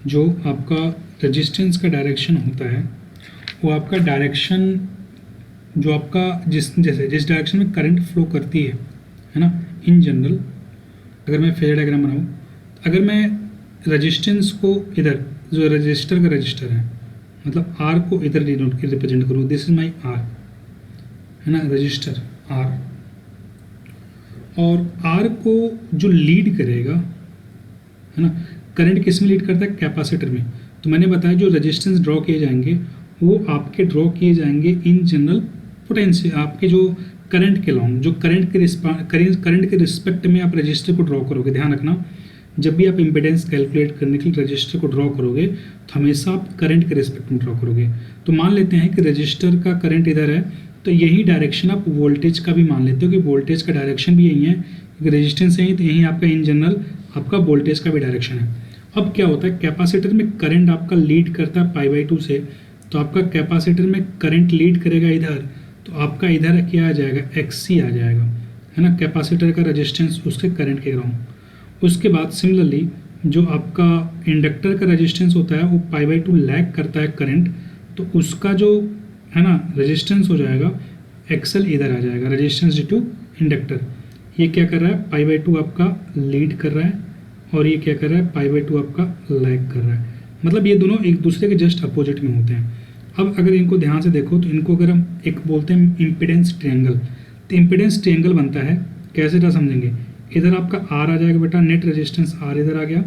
जो आपका रेजिस्टेंस का डायरेक्शन होता है वो आपका डायरेक्शन जो आपका जिस डायरेक्शन में करंट फ्लो करती है ना, इन जनरल अगर मैं फेजर डायग्राम बनाऊँ, अगर मैं रेजिस्टेंस को इधर जो रजिस्टर का रजिस्टर है मतलब आर को इधर डिनोट के रिप्रेजेंट करूँ, दिस इज माई आर है ना, रजिस्टर आर, और आर को जो लीड करेगा है ना, करंट किस में लीड करता है, कैपेसिटर में। तो मैंने बताया जो रेजिस्टेंस ड्रॉ किए जाएंगे वो आपके ड्रॉ किए जाएंगे इन जनरल पोटेंशियल, आपके जो करंट के लॉन्ग, जो करंट के रिस्पेक्ट में आप रजिस्टर को ड्रॉ करोगे। ध्यान रखना, जब भी आप इम्पिडेंस कैलकुलेट करने के लिए रजिस्टर को ड्रॉ करोगे तो हमेशा आप करंट के रिस्पेक्ट में ड्रॉ करोगे। तो मान लेते हैं कि रजिस्टर का करंट इधर है, तो यही डायरेक्शन आप वोल्टेज का भी मान लेते हो कि वोल्टेज का डायरेक्शन भी यही है, क्योंकि रेजिस्टेंस है तो यही आपका इन जनरल आपका वोल्टेज का भी डायरेक्शन है। अब क्या होता है, कैपेसिटर में करंट आपका लीड करता है π/2 से, तो आपका कैपेसिटर में करंट लीड करेगा इधर, तो आपका इधर क्या आ जाएगा, XC आ जाएगा है ना, कैपेसिटर का रेजिस्टेंस उसके करंट के ग्राउंड। उसके बाद सिमिलरली जो आपका इंडक्टर का रेजिस्टेंस होता है वो π/2 लैग करता है करंट, तो उसका जो है ना रेजिस्टेंस हो जाएगा XL इधर आ जाएगा, रेजिस्टेंस ड्यू टू इंडक्टर। ये क्या कर रहा है, π/2 आपका लीड कर रहा है और ये क्या कर रहा है, π/2 आपका लैग कर रहा है। मतलब ये दोनों एक दूसरे के जस्ट अपोजिट में होते हैं। अब अगर इनको ध्यान से देखो तो इनको अगर हम एक बोलते हैं इम्पिडेंस ट्रायंगल, तो इम्पिडेंस ट्रायंगल बनता है कैसे, क्या समझेंगे, इधर आपका R आ जाएगा बेटा, नेट रेजिस्टेंस R इधर आ गया,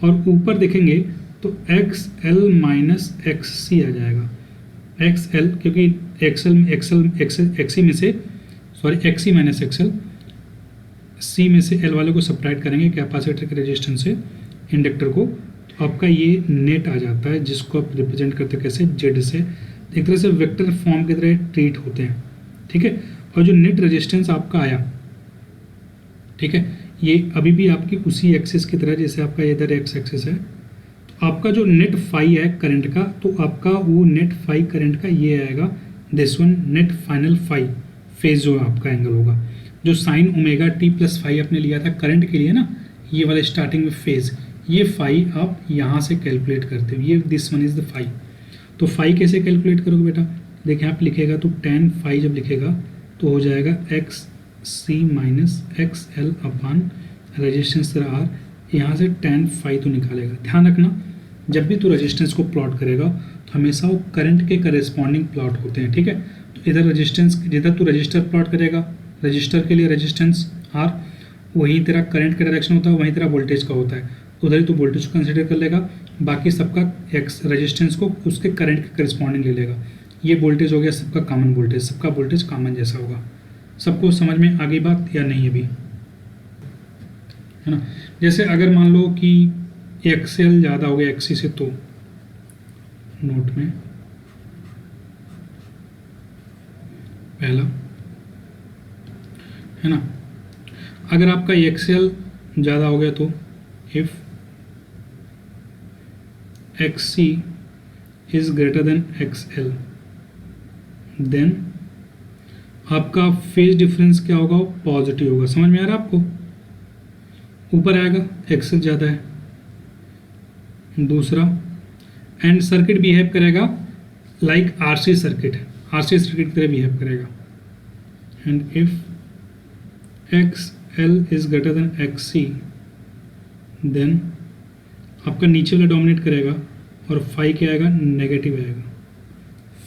और ऊपर देखेंगे तो XL माइनस XC आ जाएगा। XL क्योंकि XC में से XC माइनस XL, C में से L वाले को सब्ट्रैक्ट करेंगे कैपेसिटर के रेजिस्टेंस से इंडक्टर को, तो आपका ये नेट आ जाता है, जिसको आप रिप्रेजेंट करते हैं कैसे, Z से। एक तरह से वेक्टर फॉर्म की तरह ट्रीट होते हैं, ठीक है। और जो नेट रेजिस्टेंस आपका आया, ठीक है, ये अभी भी आपकी उसी एक्सिस की तरह जैसे आपका इधर एक्स एक्सिस है, तो आपका जो नेट फाई है करंट का, तो आपका वो नेट फाई करंट का ये आएगा, this one net final phi phase जो आपका एंगल होगा, जो sine omega T plus phi आपने लिया था करंट के लिए ना, ये वाला स्टार्टिंग में फेज, ये फाई आप यहाँ से कैलकुलेट करते हो, ये this one is the phi. तो फाई कैसे कैलकुलेट करोगे बेटा, देखिए आप लिखेगा तो tan फाई जब लिखेगा तो हो जाएगा XC माइनस XL अपान रेजिस्टेंस R, यहाँ से tan फाई तो निकालेगा। ध्यान रखना, जब भी तू रेजिस्टेंस को प्लॉट करेगा तो हमेशा वो करंट के करेस्पॉन्डिंग प्लॉट होते हैं, ठीक है। तो इधर रेजिस्टेंस, जिधर तू रजिस्टर प्लॉट करेगा, रजिस्टर के लिए रेजिस्टेंस R, वहीं तेरा करंट का डायरेक्शन होता है, वहीं तेरा वोल्टेज का होता है, उधर ही तो वोल्टेज को कंसिडर कर लेगा, बाकी सबका एक्स रेजिस्टेंस को उसके करंट के करस्पॉन्डिंग ले लेगा। ये वोल्टेज हो गया सबका कॉमन वोल्टेज, सबका वोल्टेज कॉमन जैसा होगा। सबको समझ में आ गई बात या नहीं अभी, है ना। जैसे अगर मान लो कि XL ज़्यादा हो गया XC से, तो नोट में पहला है ना, अगर आपका XL ज़्यादा हो गया तो if XC is greater than XL, then आपका फेज डिफरेंस क्या होगा, वो पॉजिटिव होगा। समझ में आ रहा है आपको, ऊपर आएगा XL ज़्यादा है। दूसरा, एंड सर्किट बिहेव करेगा like RC circuit, RC circuit की तरह बिहेव करेगा। And if XL is greater than XC, then आपका नीचे वाला डोमिनेट करेगा और फाई क्या आएगा, नेगेटिव आएगा,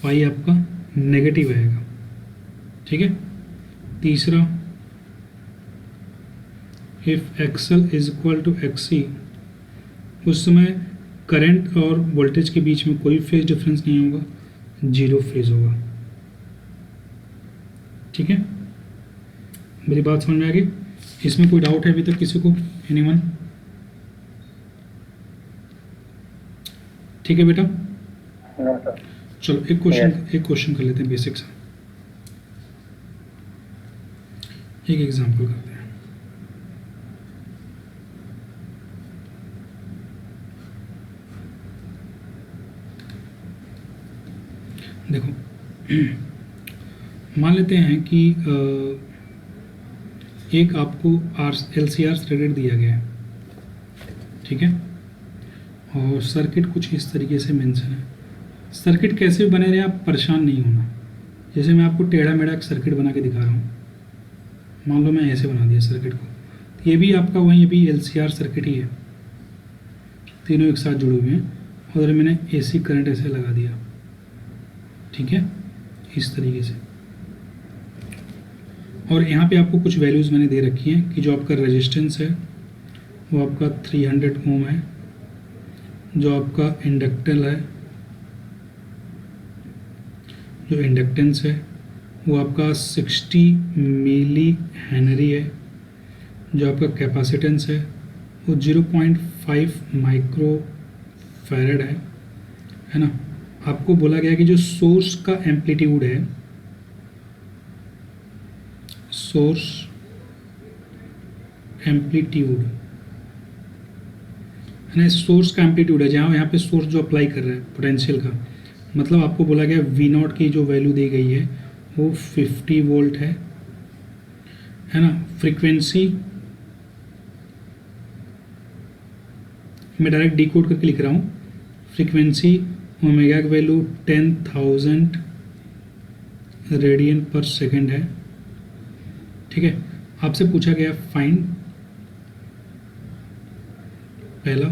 फाई आपका नेगेटिव आएगा, ठीक है। तीसरा, if XL is equal to XC, उस समय करंट और वोल्टेज के बीच में कोई फेज डिफरेंस नहीं होगा, जीरो फेज होगा, ठीक है। मेरी बात समझ में आ गई, इसमें कोई डाउट है अभी तक किसी को, एनीवन? ठीक है बेटा, नो सर। चलो एक क्वेश्चन कर लेते हैं बेसिक सा, एक एग्जांपल करते हैं। देखो मान लेते हैं कि एक आपको LCR सर्किट दिया गया है, ठीक है। और सर्किट कुछ इस तरीके से मेंशन है। सर्किट कैसे भी बने रहे, आप परेशान नहीं होना। जैसे मैं आपको टेढ़ा मेढ़ा एक सर्किट बना के दिखा रहा हूँ, मान लो मैं ऐसे बना दिया सर्किट को, तो ये भी आपका वहीं अभी LCR सर्किट ही है, तीनों एक साथ जुड़े हुए हैं, और मैंने AC करंट ऐसे लगा दिया, ठीक है, इस तरीके से। और यहाँ पे आपको कुछ वैल्यूज़ मैंने दे रखी हैं कि जो आपका रेजिस्टेंस है वो आपका 300 ओम है, जो आपका इंडक्टर है, जो इंडक्टेंस है वो आपका 60 मिली हेनरी है, जो आपका कैपेसिटेंस है वो 0.5 माइक्रो फैरड है ना। आपको बोला गया कि जो सोर्स का एम्पलीट्यूड है, सोर्स एम्पलीट्यूड है ना, सोर्स का एम्पलीट्यूड है, जहाँ यहाँ पे सोर्स जो अप्लाई कर रहा है पोटेंशियल का, मतलब आपको बोला गया V0 की जो वैल्यू दी गई है वो 50 वोल्ट है ना। फ्रीक्वेंसी मैं डायरेक्ट डिकोड करके लिख रहा हूँ, फ्रीक्वेंसी ओमेगा की वैल्यू 10,000 रेडियन पर सेकेंड है, ठीक है। आपसे पूछा गया फाइंड, पहला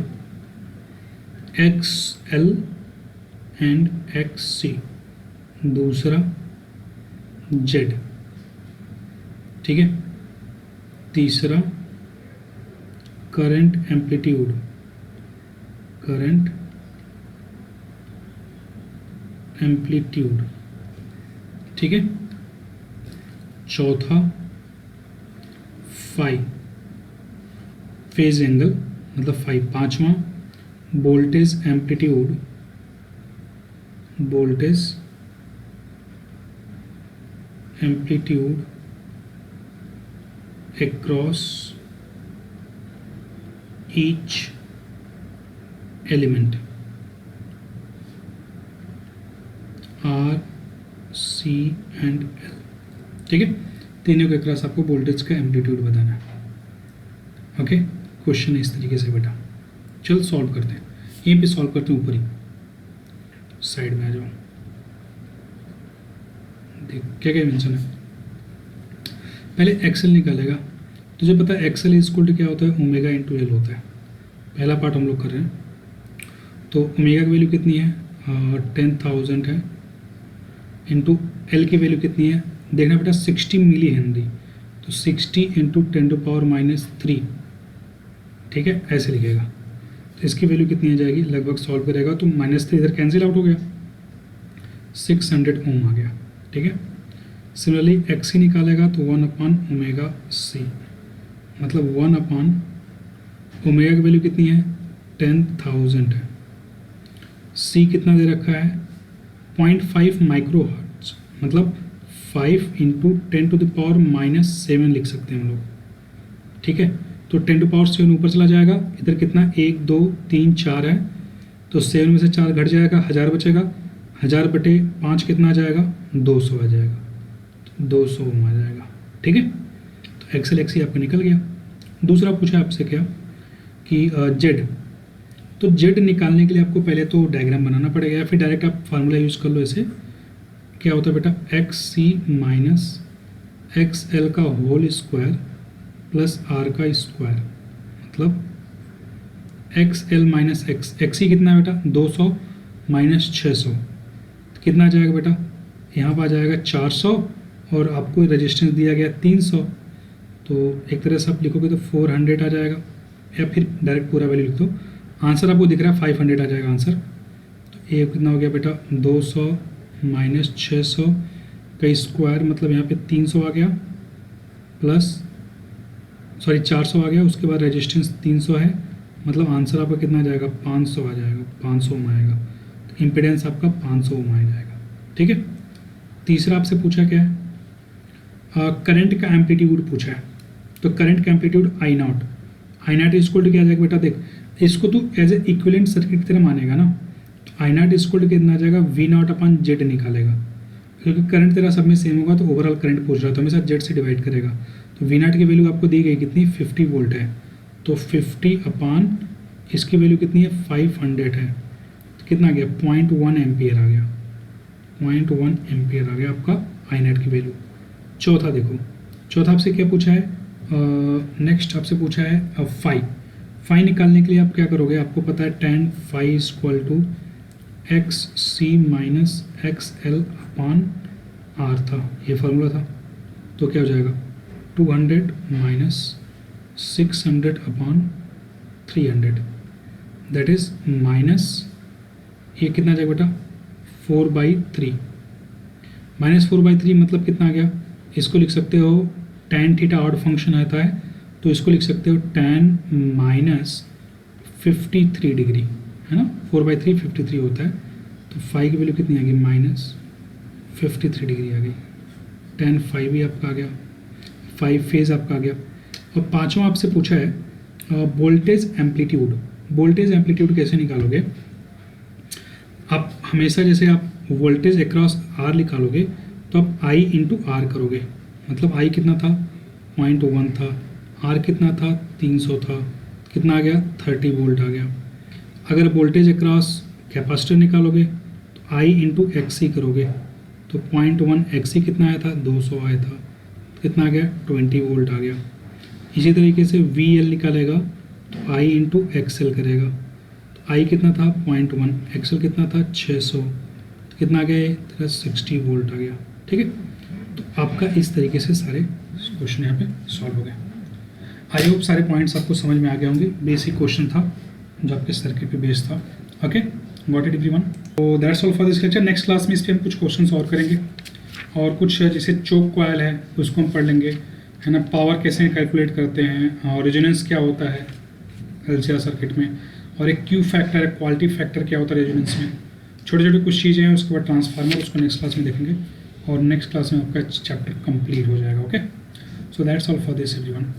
XL एंड XC, दूसरा Z, ठीक है, तीसरा करंट एम्पलीट्यूड, करंट एम्पलीट्यूड, ठीक है, चौथा फाई, फेज एंगल मतलब फाई, पांचवा voltage amplitude, voltage amplitude across each element, R, C and L, ठीक है। तीनों के क्रॉस आपको वोल्टेज का एम्पलीट्यूड बताना है, ओके। क्वेश्चन इस तरीके से बेटा, चल सॉल्व करते हैं, यहीं पे सॉल्व करते हैं, ऊपर ही साइड में आ जाओ, देख क्या क्या मेंशन है। पहले एक्सेल निकालेगा, तुझे पता है एक्सेल इक्वल टू क्या होता है, ओमेगा इंटू एल होता है। पहला पार्ट हम लोग कर रहे हैं, तो ओमेगा की वैल्यू कितनी है, 10,000 है, इंटू एल की वैल्यू कितनी है, देखना बेटा 60 मिली हेनरी, तो 60 इंटू 10⁻³ ठीक है, ऐसे लिखेगा। तो इसकी वैल्यू कितनी आ जाएगी, लगभग सॉल्व करेगा तो -3 इधर कैंसिल आउट हो गया, 600 ओम आ गया, ठीक है। सिमिलरली एक्स ही निकालेगा तो 1/ωc, मतलब 1/ओमेगा की वैल्यू कितनी है, 10,000 है। सी कितना दे रखा है, 0.5 माइक्रो हर्ट्ज, मतलब 5 इंटू 10⁻⁻7 लिख सकते हैं हम लोग, ठीक है। तो 10⁻7 ऊपर चला जाएगा, इधर कितना 1 2 3 4 है, तो 7 में से 4 घट जाएगा, 1000 बचेगा, 1000/5 कितना आ जाएगा, 200 आ जाएगा, 200 ओम आ जाएगा, ठीक है। तो एक्सेल एक्सी आपका निकल गया। दूसरा पूछा आपसे क्या कि जेड, तो जेड निकालने के लिए आपको पहले तो डायग्राम बनाना पड़ेगा, या फिर डायरेक्ट आप फार्मूला यूज़ कर लो। ऐसे क्या होता है बेटा, XC माइनस XL का होल स्क्वायर प्लस R का स्क्वायर, मतलब XL माइनस XC कितना है बेटा, 200 माइनस 600 कितना आ जाएगा बेटा, यहाँ पर आ जाएगा 400, और आपको रेजिस्टेंस दिया गया 300, तो एक तरह से आप लिखोगे तो 400 आ जाएगा, या फिर डायरेक्ट पूरा वैल्यू लिख दो। आंसर आपको दिख रहा है 500 आ जाएगा आंसर। तो ये कितना हो गया बेटा, 200 माइनस 600 का स्क्वायर, मतलब यहाँ पे 300 आ गया, प्लस 400 आ गया, उसके बाद रेजिस्टेंस 300 है, मतलब आंसर आपका कितना आ जाएगा, 500 आ जाएगा, 500 ओम आएगा। तो इम्पीडेंस आपका 500 ओम आ जाएगा, ठीक है। तीसरा आपसे पूछा क्या है, करंट का एम्पलीट्यूड पूछा है। तो करंट का एम्पलीट्यूड I0 इक्वल टू क्या आ जाएगा बेटा, देख इसको तू एज ए इक्विवेलेंट सर्किट की तरह मानेगा ना, तो I0 इक्वल टू कितना आ जाएगा, V0/Z निकालेगा, क्योंकि करंट तेरा सब में सेम होगा, तो ओवरऑल करंट पूछ रहा है तो हमेशा Z से डिवाइड करेगा। तो V0 की वैल्यू आपको दी गई कितनी, 50 वोल्ट है, तो 50/Z इसकी वैल्यू कितनी है 500 है, तो कितना आ गया 0.1 एम्पियर आ गया, 0.1 एम्पियर आ गया आपका आई नेट की वैल्यू। चौथा देखो, चौथा आपसे क्या पूछा है, नेक्स्ट आपसे पूछा है फाई निकालने के लिए आप क्या करोगे, आपको पता है tan phi equal to X C minus X L upon R था, ये फार्मूला था। तो क्या हो जाएगा 200 minus 600 upon 300, that is minus, ये कितना आ जाएगा बेटा 4/3, माइनस 4/3 मतलब कितना आ गया, इसको लिख सकते हो tan थीटा ऑड फंक्शन आता है तो इसको लिख सकते हो tan माइनस 53 डिग्री, है ना, 4/3 53 होता है, तो फाई की वैल्यू कितनी आ गई माइनस 53 डिग्री आ गई, tan फाई भी आपका आ गया, 5 फेज आपका आ गया। और पांचवा आपसे पूछा है वोल्टेज एम्पलीट्यूड। वोल्टेज एम्पलीट्यूड कैसे निकालोगे, आप हमेशा जैसे आप वोल्टेज अक्रॉस आर निकालोगे तो आप आई इंटू आर करोगे, मतलब आई कितना था 0.1 था, आर कितना था 300 था, कितना आ गया 30 वोल्ट आ गया। अगर वोल्टेज अक्रॉस कैपेसिटर निकालोगे तो आई इंटू एक्स सी करोगे, तो 0.1 एक्स सी कितना आया था 200 आया था, कितना आ गया 20 वोल्ट आ गया। इसी तरीके से वी एल निकालेगा तो आई इंटू एक्सएल करेगा, तो आई कितना था 0.1, एक्सएल कितना था 600, तो कितना आ गया ये तेरा 60 वोल्ट आ गया। ठीक है, तो आपका इस तरीके से सारे क्वेश्चन यहाँ पे सॉल्व हो गए। आई होप सारे पॉइंट्स आपको समझ में आ गए होंगे। बेसिक क्वेश्चन था जो आपके सर्किट पे बेस्ड था। Okay, got it everyone. तो that's all for this lecture. Next class में इस पर हम कुछ क्वेश्चंस और करेंगे और कुछ जैसे चोक कॉइल है उसको हम पढ़ लेंगे, है ना, पावर कैसे कैलकुलेट करते हैं और रेजोनेंस क्या होता है एलसीआर सर्किट में, और एक क्यू फैक्टर है, क्वालिटी फैक्टर क्या होता है रेजोनेंस में, छोटे छोटे कुछ चीज़ें हैं। उसके बाद ट्रांसफार्मर, उसको नेक्स्ट क्लास में देखेंगे और नेक्स्ट क्लास में आपका चैप्टर कंप्लीट हो जाएगा। Okay, so that's all for this everyone.